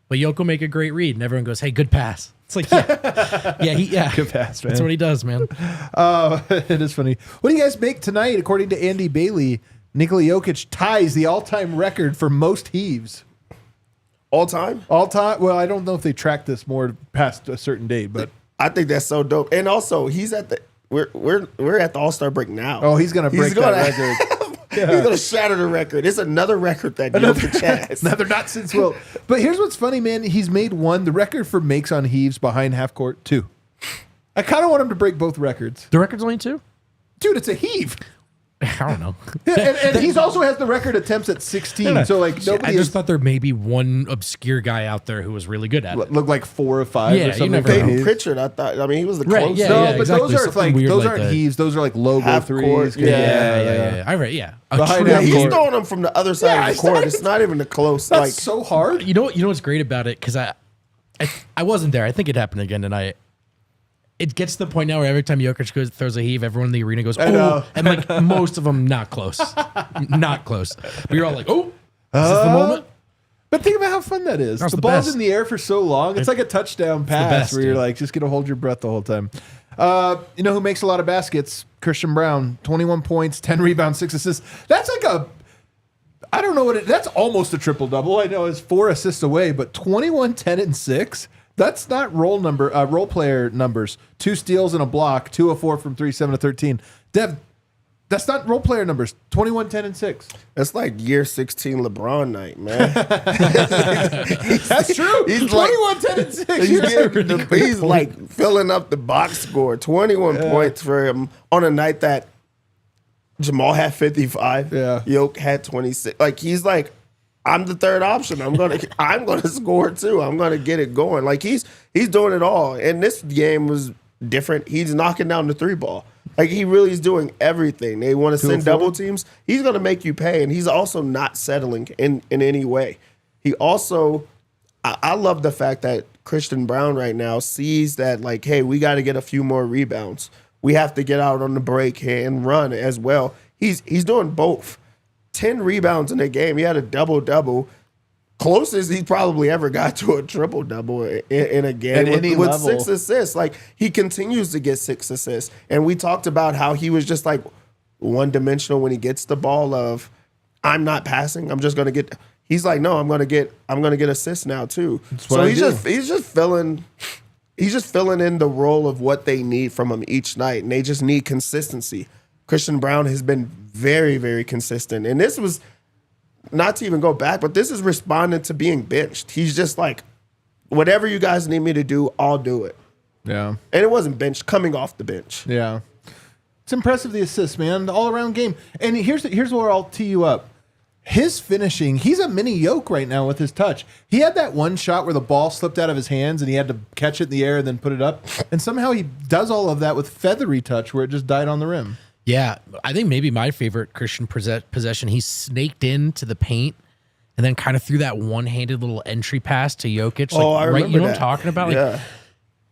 Speaker 3: But Yoke will make a great read, and everyone goes, hey, good pass. It's like, yeah.
Speaker 1: Good pass, man.
Speaker 3: That's what he does, man.
Speaker 1: It is funny. What do you guys make tonight? According to Andy Bailey, Nikola Jokic ties the all-time record for most heaves.
Speaker 2: All time?
Speaker 1: All time? Well, I don't know if they track this more past a certain date, but
Speaker 2: I think that's so dope. And also, he's at the we're at the All-Star break now.
Speaker 1: oh, he's gonna break that record.
Speaker 2: He's gonna shatter the record. It's another record that Jokic has.
Speaker 1: Another not since Will. But here's what's funny, man. He's made one. The record for makes on heaves behind half court, 2. I kind of want him to break both records.
Speaker 3: The record's only 2?
Speaker 1: Dude, it's a heave.
Speaker 3: I don't know.
Speaker 1: And he's also has the record attempts at 16. So, like, nobody
Speaker 3: I just thought there may be one obscure guy out there who was really good at it.
Speaker 1: looked like 4 or 5
Speaker 3: Yeah,
Speaker 1: or
Speaker 3: you
Speaker 1: something.
Speaker 3: never
Speaker 1: for
Speaker 2: Peyton
Speaker 3: know.
Speaker 1: heaves.
Speaker 2: Pritchard, I mean, he was the
Speaker 3: Right,
Speaker 2: closest.
Speaker 3: yeah,
Speaker 1: No,
Speaker 3: yeah,
Speaker 1: but
Speaker 3: exactly.
Speaker 1: those are
Speaker 3: Something
Speaker 1: like
Speaker 3: weird
Speaker 1: those
Speaker 3: like
Speaker 1: aren't
Speaker 3: that.
Speaker 1: heaves. Those are like logo
Speaker 2: Half
Speaker 1: threes.
Speaker 2: court.
Speaker 1: Yeah.
Speaker 3: I read, yeah.
Speaker 1: Behind
Speaker 3: True-
Speaker 1: half
Speaker 2: He's
Speaker 1: court.
Speaker 2: throwing them from the other side
Speaker 1: Yeah,
Speaker 2: of the court. It's not even a close.
Speaker 1: That's
Speaker 2: Like,
Speaker 1: so hard.
Speaker 3: You know what's great about it? Because I wasn't there. I think it happened again tonight. It gets to the point now where every time Jokic throws a heave, everyone in the arena goes,
Speaker 1: I know.
Speaker 3: oh. And like most of them, not close. Not close. But you're all like, oh, is this the moment?
Speaker 1: But think about how fun that is.
Speaker 3: That's
Speaker 1: The
Speaker 3: the
Speaker 1: ball's
Speaker 3: best.
Speaker 1: in the air for so long. It's like a touchdown pass
Speaker 3: best,
Speaker 1: where you're
Speaker 3: dude.
Speaker 1: like, just going to hold your breath the whole time. You know who makes a lot of baskets? Christian Braun. 21 points, 10 rebounds, 6 assists. That's like I don't know what that's almost a triple-double. I know it's 4 assists away, but 21, 10, and 6? That's not role player numbers. 2 steals and a block, 2 of 4 from 3, 7 of 13. Dev, that's not role player numbers. 21, 10, and 6.
Speaker 2: it's like year 16 LeBron night, man.
Speaker 1: That's true.
Speaker 2: He's
Speaker 1: 21, 10, and 6.
Speaker 2: He's like filling up the box score. 21 points for him on a night that Jamal had 55.
Speaker 1: Yeah.
Speaker 2: Yoke had 26. Like, he's like, I'm the third option. I'm gonna score too. I'm gonna get it going. Like, he's doing it all. And this game was different. He's knocking down the 3 ball. Like, he really is doing everything. They want to send double teams. He's gonna make you pay, and he's also not settling in any way. He also, I love the fact that Christian Braun right now sees that, like, hey, we got to get a few more rebounds. We have to get out on the break and run as well. He's doing both. 10 rebounds in a game. He had a double-double. Closest he probably ever got to a triple-double in a game
Speaker 1: At any
Speaker 2: with
Speaker 1: level.
Speaker 2: 6 assists. Like, he continues to get 6 assists. And we talked about how he was just like one-dimensional when he gets the ball of, I'm not passing. I'm just going to get – he's like, no, I'm going to get assists now too. So he's just filling in the role of what they need from him each night, and they just need consistency. Christian Braun has been very, very consistent. And this was, not to even go back, but this is responding to being benched. He's just like, whatever you guys need me to do, I'll do it.
Speaker 1: Yeah.
Speaker 2: And it wasn't benched, coming off the bench.
Speaker 1: Yeah. It's impressive, the assists, man. The all-around game. And here's where I'll tee you up. his finishing, he's a mini Yoke right now with his touch. He had that one shot where the ball slipped out of his hands and he had to catch it in the air and then put it up. And somehow he does all of that with feathery touch where it just died on the rim.
Speaker 3: Yeah, I think maybe my favorite Christian possession, he snaked into the paint and then kind of threw that one-handed little entry pass to Jokic.
Speaker 2: I remember
Speaker 3: You know
Speaker 2: that.
Speaker 3: what I'm talking about? Like,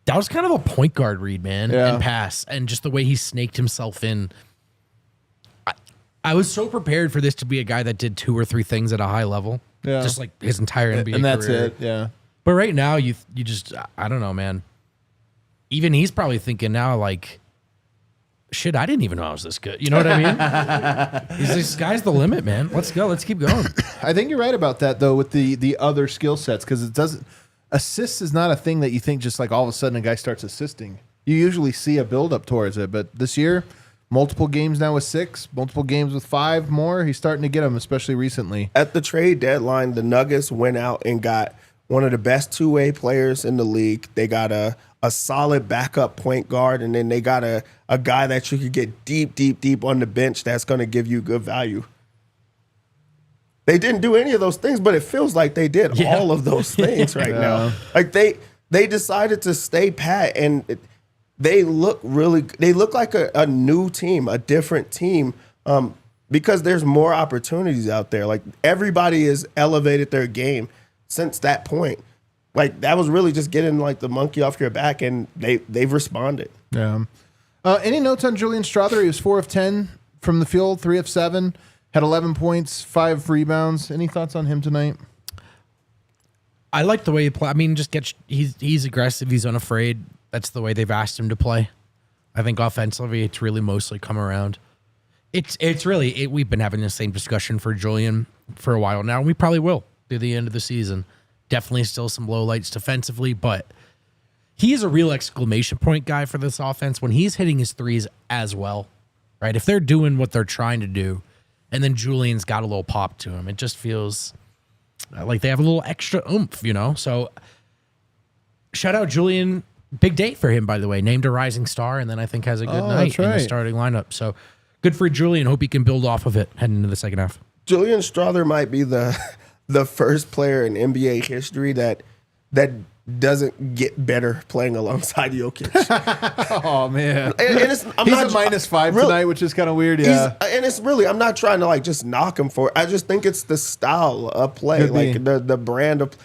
Speaker 3: that was kind of a point guard read, man, and pass. And just the way he snaked himself in. I was so prepared for this to be a guy that did 2 or 3 things at a high level. Yeah. Just like his entire NBA career.
Speaker 1: And that's it, yeah.
Speaker 3: But right now, you just, I don't know, man. Even he's probably thinking now, like, shit, I didn't even know I was this good. You know what I mean? He's like, sky's the limit, man. Let's go. Let's keep going.
Speaker 1: I think you're right about that, though, with the other skill sets, because it doesn't, assists is not a thing that you think just like all of a sudden a guy starts assisting. You usually see a build-up towards it, but this year, multiple games now with 6, multiple games with 5 more. He's starting to get them, especially recently.
Speaker 2: At the trade deadline, the Nuggets went out and got one of the best two-way players in the league. They got a solid backup point guard, and then they got a guy that you could get deep on the bench that's going to give you good value. They didn't do any of those things, but it feels like they did all of those things right now. Like they decided to stay pat, and they look like a new team, a different team, because there's more opportunities out there. Like everybody has elevated their game since that point. Like that was really just getting like the monkey off your back, and they've responded.
Speaker 1: Yeah. Any notes on Julian Strawther? He was 4 of 10 from the field, 3 of 7, had 11 points, 5 rebounds. Any thoughts on him tonight?
Speaker 3: I like the way he play. I mean, he's aggressive. He's unafraid. That's the way they've asked him to play. I think offensively, it's really mostly come around. It's really we've been having the same discussion for Julian for a while now. And we probably will through the end of the season. Definitely still some lowlights defensively, but he is a real exclamation point guy for this offense when he's hitting his threes as well, right? If they're doing what they're trying to do, and then Julian's got a little pop to him, it just feels like they have a little extra oomph, you know? So shout out Julian. Big day for him, by the way. Named a rising star, and then I think has a good night in the starting lineup. So good for Julian. Hope he can build off of it heading into the second half.
Speaker 2: Julian Strawther might be the first player in NBA history that doesn't get better playing alongside Jokic.
Speaker 1: Oh man,
Speaker 2: and
Speaker 1: he's a -5 tonight, which is kind of weird. Yeah,
Speaker 2: and it's really, I'm not trying to like just knock him for it. I just think it's the style of play,
Speaker 1: Could
Speaker 2: like the brand of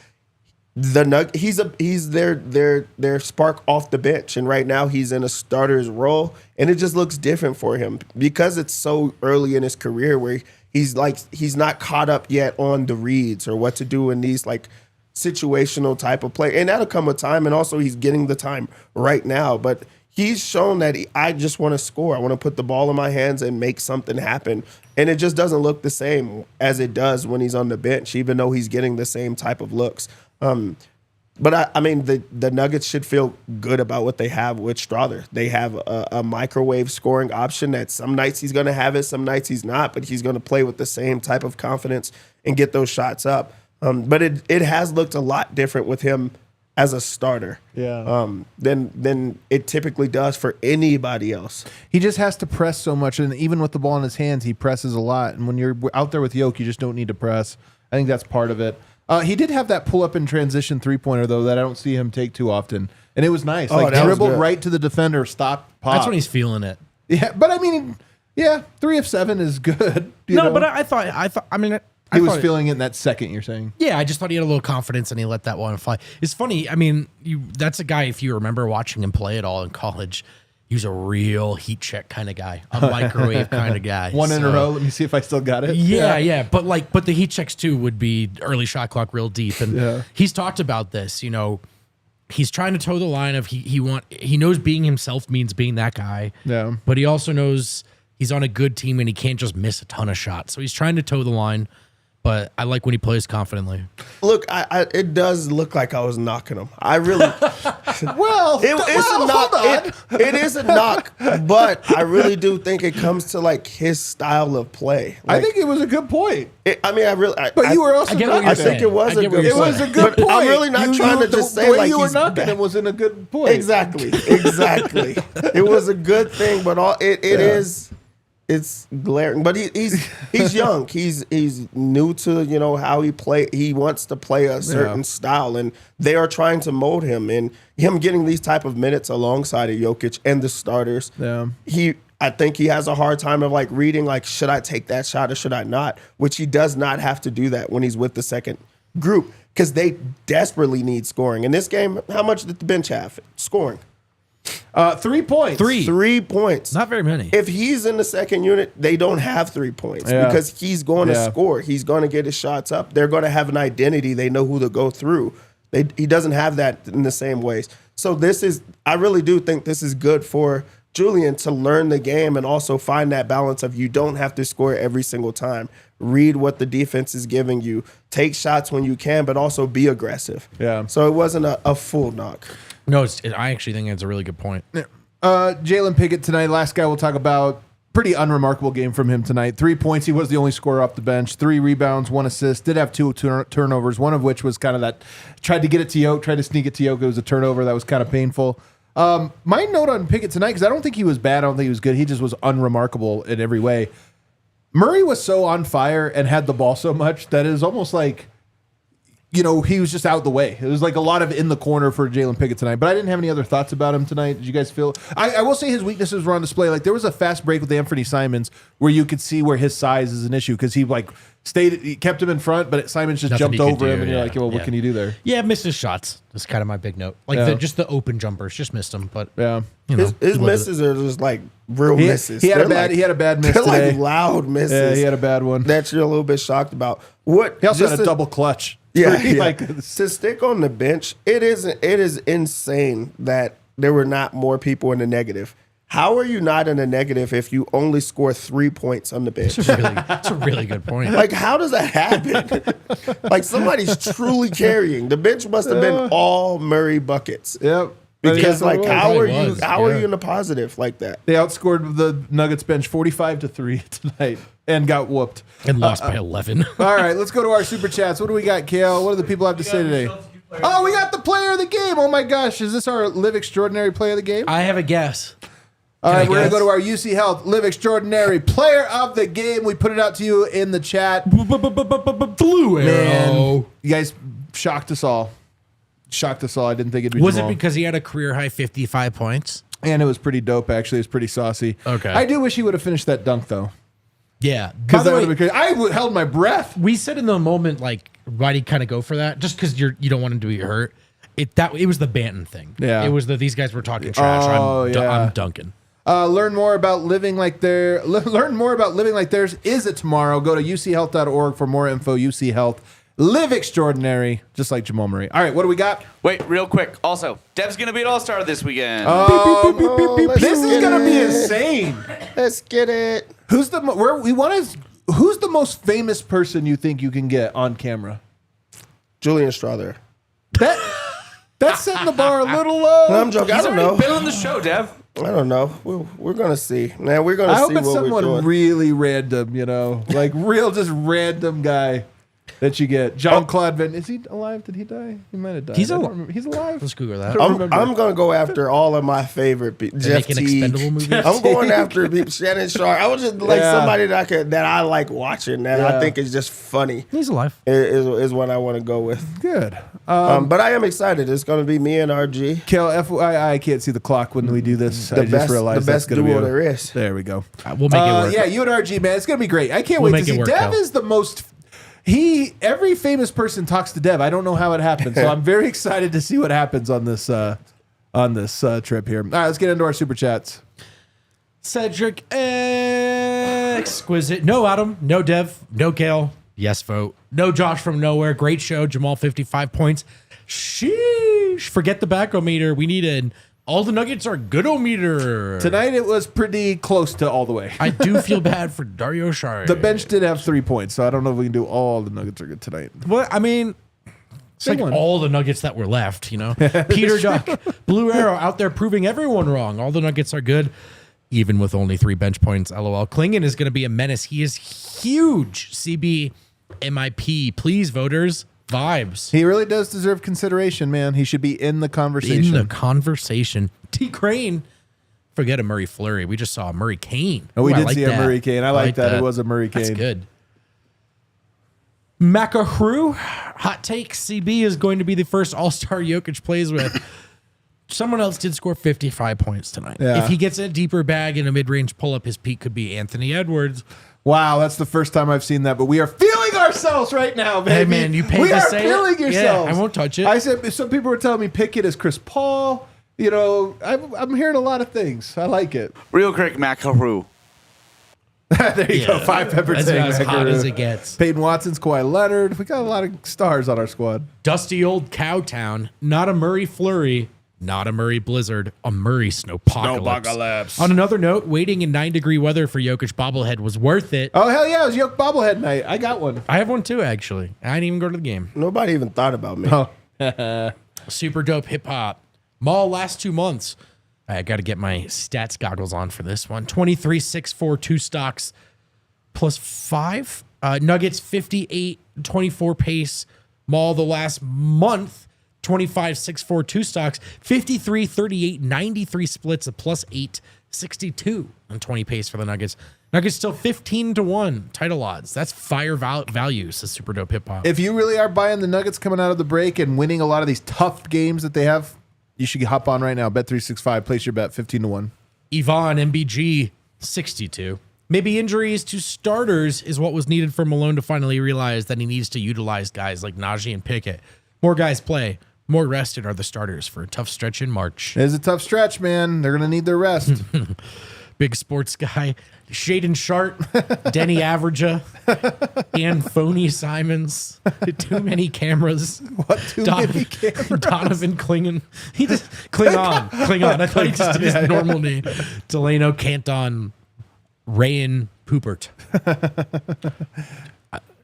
Speaker 2: the He's their spark off the bench, and right now he's in a starter's role, and it just looks different for him because it's so early in his career where he's not caught up yet on the reads or what to do in these like situational type of play, and that'll come with time. And also he's getting the time right now, but he's shown that I just want to score. I want to put the ball in my hands and make something happen, and it just doesn't look the same as it does when he's on the bench, even though he's getting the same type of looks. But I mean, the Nuggets should feel good about what they have with Strawther. They have a microwave scoring option that some nights he's going to have it, some nights he's not, but he's going to play with the same type of confidence and get those shots up. But it has looked a lot different with him as a starter than it typically does for anybody else.
Speaker 1: He just has to press so much, and even with the ball in his hands, he presses a lot. And when you're out there with Yoke, you just don't need to press. I think that's part of it. He did have that pull-up and transition three-pointer, though, that I don't see him take too often. And it was nice. Like, dribbled right to the defender, stop, pop.
Speaker 3: That's when he's feeling it.
Speaker 1: Yeah, but I mean, 3 of 7 is good. You know?
Speaker 3: But I thought,
Speaker 1: he was feeling it in that second, you're saying?
Speaker 3: Yeah, I just thought he had a little confidence and he let that one fly. It's funny. I mean, that's a guy, if you remember watching him play at all in college, he was a real heat check kind of guy, a microwave kind of guy.
Speaker 1: One in a row. Let me see if I still got it.
Speaker 3: Yeah. But the heat checks too would be early shot clock real deep. And he's talked about this, you know, he's trying to toe the line of he knows being himself means being that guy.
Speaker 1: Yeah.
Speaker 3: But he also knows he's on a good team and he can't just miss a ton of shots. So he's trying to toe the line. But I like when he plays confidently.
Speaker 2: Look, it does look like I was knocking him. I really, it is a knock, but I really do think it comes to like his style of play. Like,
Speaker 1: I think it was a good point.
Speaker 2: But
Speaker 1: you were also.
Speaker 2: I think it was a good.
Speaker 1: It was a good point.
Speaker 2: I'm really not trying to just say
Speaker 1: the way
Speaker 2: like
Speaker 1: you were
Speaker 2: he's
Speaker 1: knocking
Speaker 2: bad.
Speaker 1: him was in a good point.
Speaker 2: Exactly. It was a good thing, but it is. it's glaring. But he's young. He's new to how he play. He wants to play a certain style, and they are trying to mold him. And him getting these type of minutes alongside of Jokic and the starters, I think he has a hard time of reading should I take that shot or should I not? Which he does not have to do that when he's with the second group because they desperately need scoring. In this game, how much did the bench have? Scoring.
Speaker 1: 3 points.
Speaker 2: 3 points.
Speaker 3: Not very many.
Speaker 2: If he's in the second unit, they don't have 3 points because he's going to score. He's going to get his shots up. They're going to have an identity. They know who to go through. He doesn't have that in the same ways. So I really do think this is good for Julian to learn the game and also find that balance of you don't have to score every single time. Read what the defense is giving you. Take shots when you can, but also be aggressive. Yeah. So it wasn't a full knock.
Speaker 3: No, I actually think it's a really good point.
Speaker 1: Jalen Pickett tonight, last guy we'll talk about. Pretty unremarkable game from him tonight. 3 points. He was the only scorer off the bench. 3 rebounds, 1 assist. Did have 2 turnovers, one of which was kind of that, tried to get it to Yoke, tried to sneak it to Yoke. It was a turnover. That was kind of painful. My note on Pickett tonight, because I don't think he was bad. I don't think he was good. He just was unremarkable in every way. Murray was so on fire and had the ball so much that it was almost like, he was just out the way. It was like a lot of in the corner for Jalen Pickett tonight. But I didn't have any other thoughts about him tonight. Did you guys feel? I will say his weaknesses were on display. Like there was a fast break with Anthony Simons where you could see where his size is an issue because he he kept him in front, but Simons just jumped over him, and you're like, well, what can you do there?
Speaker 3: Yeah, missed his shots. That's kind of my big note. Just the open jumpers, just missed them. But
Speaker 2: his misses are just real misses.
Speaker 1: He had a bad miss.
Speaker 2: They're
Speaker 1: today.
Speaker 2: Loud misses.
Speaker 1: Yeah, he had a bad one
Speaker 2: that you're a little bit shocked about.
Speaker 1: He also had a double clutch.
Speaker 2: Yeah. To stick on the bench, it is insane that there were not more people in the negative. How are you not in the negative if you only score 3 points on the bench?
Speaker 3: That's a really good point.
Speaker 2: How does that happen? Somebody's truly carrying. The bench must have been all Murray buckets.
Speaker 1: Yep.
Speaker 2: Because how are you in the positive like that?
Speaker 1: They outscored the Nuggets bench 45-3 tonight and got whooped.
Speaker 3: And lost by 11.
Speaker 1: All right, let's go to our super chats. What do we got, Kale? What do the people have to say today? Oh, we got the player of the game. Oh my gosh, is this our Live Extraordinary player of the game?
Speaker 3: I have a guess.
Speaker 1: All right, we're going to go to our UC Health Live Extraordinary player of the game. We put it out to you in the chat.
Speaker 3: Blue arrow.
Speaker 1: Man, you guys shocked us all. I didn't think it'd be
Speaker 3: Was
Speaker 1: Jamal.
Speaker 3: it because he had a career high 55 points?
Speaker 1: And it was pretty dope, actually. It was pretty saucy.
Speaker 3: Okay.
Speaker 1: I do wish he would have finished that dunk, though.
Speaker 3: Yeah.
Speaker 1: Because that would have been crazy. I held my breath.
Speaker 3: We said in the moment, why'd he kind of go for that? Just because you don't want him to get hurt. It was the Banton thing.
Speaker 1: Yeah.
Speaker 3: It was these guys were talking trash. I'm dunking.
Speaker 1: Learn more about living like theirs is it tomorrow. Go to uchealth.org for more info. UC Health. Live extraordinary, just like Jamal Murray. All right, what do we got?
Speaker 5: Wait, real quick. Also, Dev's going to be an all-star this weekend.
Speaker 1: This is going to be insane.
Speaker 2: Let's get it.
Speaker 1: Who's the most famous person you think you can get on camera?
Speaker 2: Julian Strawther.
Speaker 1: That's setting the bar a little low.
Speaker 2: No, I'm joking. I don't know.
Speaker 5: Been on the show, Dev.
Speaker 2: I don't know. We're gonna see. Man, we're gonna see what we're doing.
Speaker 1: I hope it's someone really random, real just random guy that you get. Jean-Claude Van. Is he alive? Did he die? He might have died.
Speaker 3: He's alive.
Speaker 1: He's alive.
Speaker 3: Let's Google that.
Speaker 2: I'm gonna go after all of my favorite people. Jeff Teague. I'm going after Shannon Sharp. I was just somebody that I like watching that I think is just funny.
Speaker 3: He's alive.
Speaker 2: Is what I want to go with.
Speaker 1: Good.
Speaker 2: But I am excited. It's going to be me and RG.
Speaker 1: Kel, I can't see the clock when we do this. I just realized
Speaker 2: the best duo there is.
Speaker 1: There we go.
Speaker 3: We'll make it work.
Speaker 1: Yeah, you and RG, man. It's going to be great. I can't wait to see. Dev is the most... Every famous person talks to Dev. I don't know how it happens, so I'm very excited to see what happens on this trip here. All right, let's get into our super chats.
Speaker 3: Cedric, exquisite. No Adam, no Dev, no Kale. Yes, vote. No Josh from nowhere. Great show. Jamal 55 points. Sheesh. Forget the back-o-meter. We need an all the Nuggets are good-o-meter.
Speaker 1: Tonight it was pretty close to all the way.
Speaker 3: I do feel bad for Dario Saric.
Speaker 1: The bench did have 3 points, so I don't know if we can do all the Nuggets are good tonight.
Speaker 3: Well, I mean, it's like all the Nuggets that were left, Peter Duck, Blue Arrow out there proving everyone wrong. All the Nuggets are good, even with only 3 bench points. LOL. Klingon is going to be a menace. He is huge. CB MIP. Please, voters. Vibes.
Speaker 1: He really does deserve consideration, man. He should be in the conversation.
Speaker 3: T. Crane forget a Murray flurry. We just saw a Murray Kane.
Speaker 1: Oh, we
Speaker 3: Ooh, I
Speaker 1: did
Speaker 3: like
Speaker 1: see
Speaker 3: that.
Speaker 1: a Murray Kane. I like that. It was a Murray Kane.
Speaker 3: That's good. Macahru, hot take. CB is going to be the first All-Star Jokic plays with. Someone else did score 55 points tonight.
Speaker 1: Yeah.
Speaker 3: If he gets a deeper bag and a mid-range pull-up, his peak could be Anthony Edwards.
Speaker 1: Wow, that's the first time I've seen that, but we are feeling ourselves right now, baby.
Speaker 3: Hey, man, you paid
Speaker 1: we
Speaker 3: to
Speaker 1: are
Speaker 3: say
Speaker 1: feeling
Speaker 3: it?
Speaker 1: yourselves.
Speaker 3: Yeah, I won't touch it.
Speaker 1: I said some people were telling me Pickett is Chris Paul. You know, I'm hearing a lot of things. I like it.
Speaker 5: Real quick, Macahru.
Speaker 1: There you go. 5 pepper
Speaker 3: That's
Speaker 1: tank.
Speaker 3: as hot as it gets.
Speaker 1: Peyton Watson's, Kawhi Leonard. We got a lot of stars on our squad.
Speaker 3: Dusty old Cowtown. Not a Murray flurry. Not a Murray blizzard. A Murray snowpocalypse. On another note, waiting in 9-degree weather for Jokic bobblehead was worth it.
Speaker 1: Oh, hell yeah. It was Yoke bobblehead night. I got one.
Speaker 3: I have one too, actually. I didn't even go to the game.
Speaker 2: Nobody even thought about me.
Speaker 1: Oh.
Speaker 3: Super dope hip hop. Mall last 2 months. I got to get my stats goggles on for this one. 23, 6, 4, 2 stocks plus 5. Nuggets 58, 24 pace. Mall the last month. 25, 6, 4, 2 stocks. 53, 38, 93 splits, a plus 8, 62 on 20 pace for the Nuggets. Nuggets still 15-1 title odds. That's fire value, says Super Dope Hip Hop.
Speaker 1: If you really are buying the Nuggets coming out of the break and winning a lot of these tough games that they have, you should hop on right now. Bet365. Place your bet 15-1.
Speaker 3: Yvonne, MBG, 62. Maybe injuries to starters is what was needed for Malone to finally realize that he needs to utilize guys like Najee and Pickett. More guys play. More rested are the starters for a tough stretch in March.
Speaker 1: It is a tough stretch, man. They're going to need their rest.
Speaker 3: Big sports guy, Shaden Sharp, Denny Averager, and Phony Simons. Too many cameras.
Speaker 1: What, too many cameras?
Speaker 3: Donovan Klingon. He just Klingon. I thought he just did his normal name. Delano Canton, Rayan Poopert.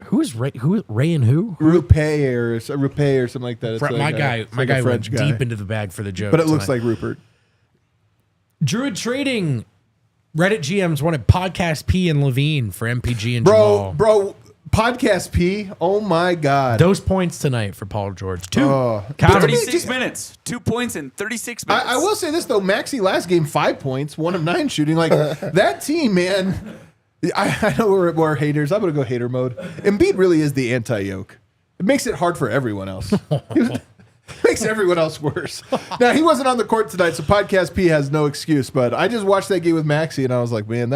Speaker 3: Who is Ray and who?
Speaker 1: Rupé or something like that. It's
Speaker 3: My guy went
Speaker 1: French guy.
Speaker 3: deep into the bag for the joke.
Speaker 1: But it looks
Speaker 3: tonight.
Speaker 1: like Rupert.
Speaker 3: Druid Trading. Reddit GMs wanted Podcast P and Levine for MPG and Jamal.
Speaker 1: Bro, Podcast P. Oh my God.
Speaker 3: Those points tonight for Paul George. 2. Count 'em.
Speaker 5: 36 minminutes. 2 points in 36 minutes.
Speaker 1: I will say this, though. Maxey last game, 5 points, 1 of 9 shooting. Like, that team, man. I know we're haters. I'm going to go hater mode. Embiid really is the anti-yoke. It makes it hard for everyone else. Makes everyone else worse. Now, he wasn't on the court tonight, so Podcast P has no excuse. But I just watched that game with Maxey, and I was like, man,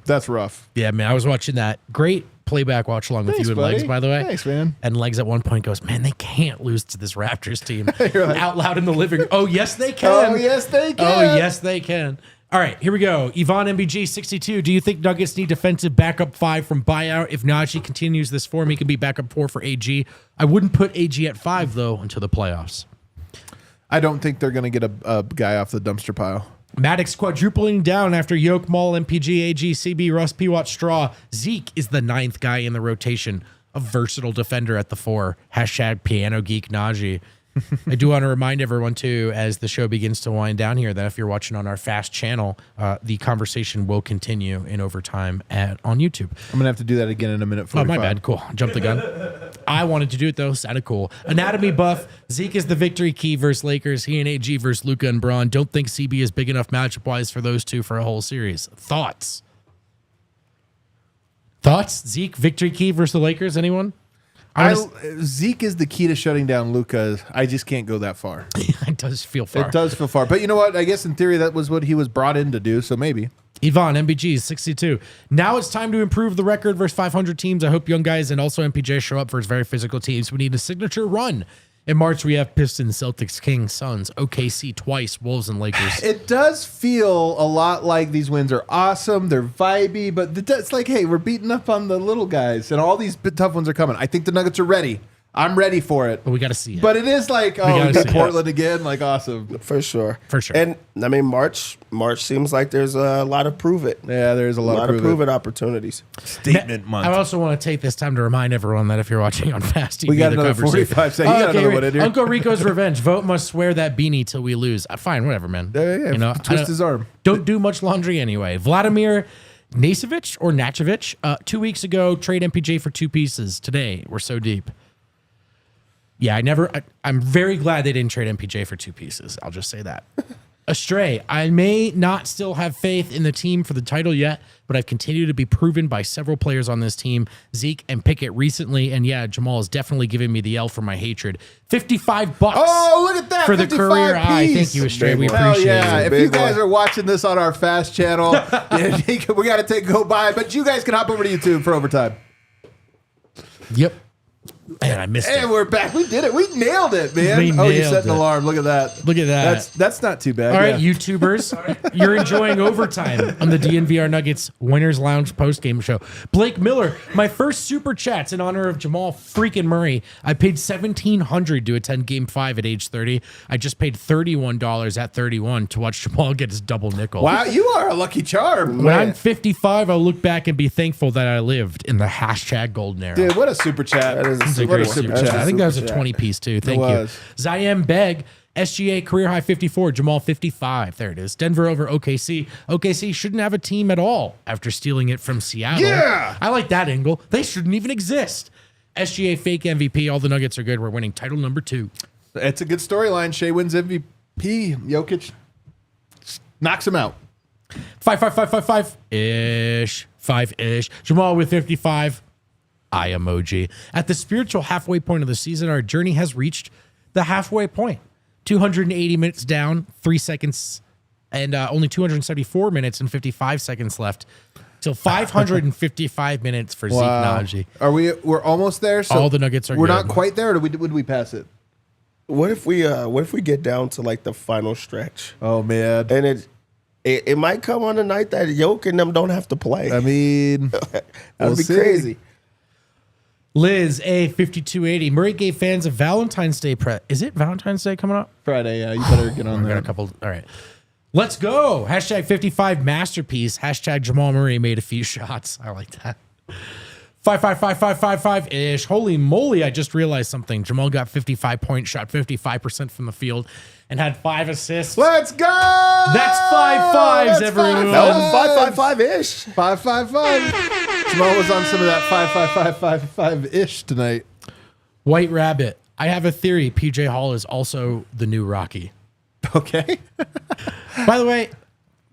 Speaker 1: that's rough.
Speaker 3: Yeah, man, I was watching that. Great playback watch along with
Speaker 1: Thanks,
Speaker 3: you and
Speaker 1: buddy.
Speaker 3: Legs, by the way.
Speaker 1: Thanks, man.
Speaker 3: And Legs at one point goes, man, they can't lose to this Raptors team.
Speaker 1: You're like,
Speaker 3: Out loud in the living room. Oh, yes, they can.
Speaker 1: oh, yes, they can.
Speaker 3: Oh, yes, they can. All right, here we go. Yvonne MBG 62. Do you think Nuggets need defensive backup 5 from buyout? If Najee continues this form, he can be backup 4 for AG. I wouldn't put AG at 5, though, until the playoffs.
Speaker 1: I don't think they're going to get a guy off the dumpster pile.
Speaker 3: Maddox quadrupling down after Yoke, Mall, MPG, AG, CB, Russ, P-Watt, Straw. Zeke is the 9th guy in the rotation. A versatile defender at the 4. Hashtag Piano Geek Najee. I do want to remind everyone, too, as the show begins to wind down here, that if you're watching on our Fast channel, the conversation will continue in overtime on YouTube.
Speaker 1: I'm going to have to do that again in a minute. 45.
Speaker 3: Oh, my bad. Cool. Jumped the gun. I wanted to do it, though. Sounded cool. Anatomy buff. Zeke is the victory key versus Lakers. He and AG versus Luka and Braun. Don't think CB is big enough matchup-wise for those two for a whole series. Thoughts? Zeke, victory key versus the Lakers? Anyone?
Speaker 1: Zeke is the key to shutting down Luka. I just can't go that far.
Speaker 3: It does feel far.
Speaker 1: It does feel far. But you know what? I guess in theory that was what he was brought in to do, so maybe.
Speaker 3: Yvonne, MBG, 62. Now it's time to improve the record versus 500 teams. I hope young guys and also MPJ show up for his very physical teams. We need a signature run. In March, we have Pistons, Celtics, Kings, Suns, OKC twice, Wolves, and Lakers.
Speaker 1: It does feel a lot like these wins are awesome. They're vibey, but it's like, hey, we're beating up on the little guys, and all these tough ones are coming. I think the Nuggets are ready. I'm ready for it.
Speaker 3: But we got to see it.
Speaker 1: But it is like, we got Portland again. Like, awesome.
Speaker 2: For sure.
Speaker 3: For sure.
Speaker 2: And, I mean, March seems like there's a lot of prove it.
Speaker 1: Yeah, there's a lot of
Speaker 2: prove it opportunities.
Speaker 1: Statement month.
Speaker 3: I also want to take this time to remind everyone that if you're watching on Fast TV,
Speaker 1: We got another 45 seconds. You got another one in here.
Speaker 3: Uncle Rico's Revenge. Vogt must wear that beanie till we lose. Fine, whatever, man.
Speaker 1: Yeah.
Speaker 3: You know,
Speaker 1: twist his arm.
Speaker 3: Don't do much laundry anyway. Vladimir Nacevic 2 weeks ago, trade MPJ for 2 pieces. Today, we're so deep. Yeah, I'm very glad they didn't trade MPJ for 2 pieces. I'll just say that. Astray. I may not still have faith in the team for the title yet, but I've continued to be proven by several players on this team, Zeke and Pickett recently, and yeah, Jamal is definitely giving me the L for my hatred. $55.
Speaker 1: Oh, look at that.
Speaker 3: For the career high. Thank you, Astray. We appreciate it.
Speaker 1: If you guys are watching this on our fast channel, we got to go by, but you guys can hop over to YouTube for overtime.
Speaker 3: Yep. Man, I missed it.
Speaker 1: And we're back. We did it. We nailed it, man.
Speaker 3: We
Speaker 1: You
Speaker 3: nailed
Speaker 1: set an
Speaker 3: it.
Speaker 1: alarm. Look at that.
Speaker 3: Look at that.
Speaker 1: That's not too bad.
Speaker 3: All right, YouTubers, you're enjoying overtime on the DNVR Nuggets Winners Lounge postgame show. Blake Miller, my first super chats in honor of Jamal freaking Murray. I paid $1,700 to attend Game 5 at age 30. I just paid $31 at 31 to watch Jamal get his double nickel.
Speaker 1: Wow, you are a lucky charm.
Speaker 3: When I'm 55, I'll look back and be thankful that I lived in the hashtag golden era.
Speaker 1: Dude, what a super chat.
Speaker 2: That is a
Speaker 3: It's a
Speaker 2: super
Speaker 3: great
Speaker 2: chat.
Speaker 3: super
Speaker 2: That's
Speaker 3: chat.
Speaker 2: a
Speaker 3: I think that was a
Speaker 2: super chat.
Speaker 3: 20 piece too. Thank you.
Speaker 1: was.
Speaker 3: Zayem Beg, SGA career high 54, Jamal 55. There it is. Denver over OKC. OKC shouldn't have a team at all after stealing it from Seattle.
Speaker 1: Yeah.
Speaker 3: I like that angle. They shouldn't even exist. SGA fake MVP. All the Nuggets are good. We're winning title number 2.
Speaker 1: It's a good storyline. Shea wins MVP. Jokic knocks him out.
Speaker 3: 5 ish. 5-ish. Jamal with 55. Eye emoji. At the spiritual halfway point of the season, our journey has reached the halfway point. 280 minutes down, 3 seconds, and only 274 minutes and 55 seconds left. Till 555 minutes for Zeke Najee.
Speaker 1: We're almost there. So
Speaker 3: All the Nuggets are
Speaker 1: We're
Speaker 3: good.
Speaker 1: not quite there, or would we pass it?
Speaker 2: What if we get down to like the final stretch,
Speaker 1: Oh man.
Speaker 2: and it might come on the night that Jokic and them don't have to play.
Speaker 1: I mean,
Speaker 2: That'd
Speaker 1: we'll
Speaker 2: be
Speaker 1: see.
Speaker 2: crazy.
Speaker 3: Liz A5280. Murray gave fans a Valentine's Day Is it Valentine's Day coming up?
Speaker 1: Friday. Yeah, you better get on
Speaker 3: I got
Speaker 1: there.
Speaker 3: a couple. All right. Let's go. Hashtag 55 masterpiece. Hashtag Jamal Murray made a few shots. I like that. 5-5-5-5-5-5-ish. Holy moly, I just realized something. Jamal got 55 points, shot 55% from the field, and had 5 assists.
Speaker 1: Let's go.
Speaker 3: That's 5 fives, everyone.
Speaker 2: That was 5-5-5-ish.
Speaker 1: 5-5-5. Jamal was on some of that 5-5-5-5-5-ish tonight.
Speaker 3: White Rabbit. I have a theory. PJ Hall is also the new Rocky.
Speaker 1: Okay.
Speaker 3: By the way,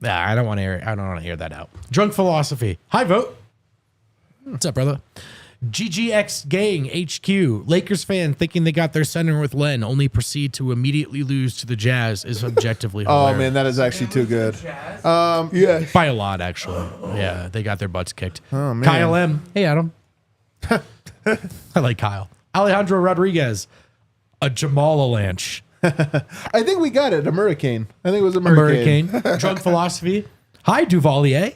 Speaker 3: I don't want to hear that out. Drunk Philosophy. Hi, Vogt. What's up, brother? GGX Gang HQ. Lakers fan thinking they got their center with Len, only proceed to immediately lose to the Jazz is objectively hilarious.
Speaker 1: Oh man, that is actually too good.
Speaker 2: Yeah.
Speaker 3: By a lot, actually. Yeah, they got their butts kicked.
Speaker 1: Oh, man.
Speaker 3: Kyle M. Hey, Adam. I like Kyle. Alejandro Rodriguez. A Jamal Avalanche.
Speaker 1: I think we got it. A hurricane. I think it was a hurricane.
Speaker 3: Hurricane. Drunk Philosophy. Hi, Duvalier.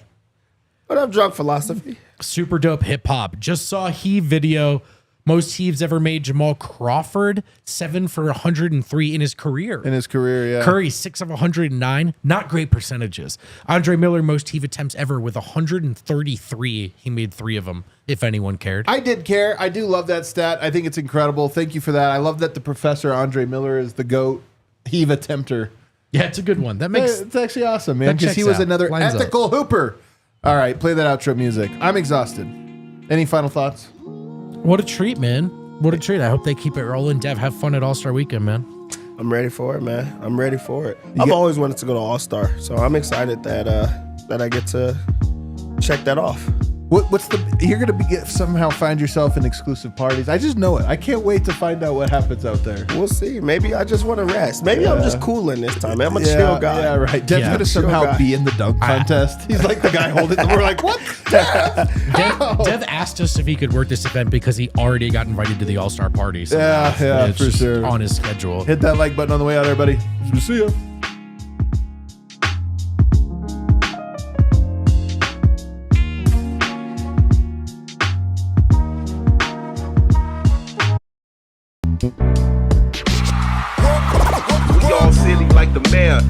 Speaker 2: What up, drunk philosophy?
Speaker 3: Super dope hip hop. Just saw heave video. Most heaves ever made. Jamal Crawford 7 for 103 in his career.
Speaker 1: In his career, yeah.
Speaker 3: Curry 6 of 109. Not great percentages. Andre Miller most heave attempts ever with 133. He made 3 of them. If anyone cared.
Speaker 1: I did care. I do love that stat. I think it's incredible. Thank you for that. I love that the professor Andre Miller is the GOAT heave attempter.
Speaker 3: Yeah, it's a good one. That makes
Speaker 1: It's actually awesome, man.
Speaker 3: That
Speaker 1: Because he
Speaker 3: checks
Speaker 1: was
Speaker 3: out.
Speaker 1: another
Speaker 3: Lines up.
Speaker 1: ethical hooper. All right, play that outro music. I'm exhausted. Any final thoughts?
Speaker 3: what a treat, man. What a treat. I hope they keep it rolling. Dev, have fun at All-Star Weekend, man.
Speaker 2: I'm ready for it, man. I'm ready for it. I've always wanted to go to All-Star, so I'm excited that I get to check that off.
Speaker 1: What's the? You're gonna somehow find yourself in exclusive parties. I just know it. I can't wait to find out what happens out there.
Speaker 2: We'll see. Maybe I just want to rest. Maybe I'm just cooling this time. I'm a chill guy.
Speaker 1: Yeah, right. Dev's
Speaker 3: Yeah.
Speaker 1: gonna
Speaker 2: Chill
Speaker 1: somehow
Speaker 2: guy.
Speaker 1: be in the dunk contest. He's like the guy holding it. We're like, what?
Speaker 3: Dev asked us if he could work this event because he already got invited to the All-Star party. So
Speaker 1: Yeah,
Speaker 3: it's
Speaker 1: for
Speaker 3: just
Speaker 1: sure.
Speaker 3: on his schedule.
Speaker 1: Hit that like button on the way out, everybody. See ya.
Speaker 6: We all silly like the mayor.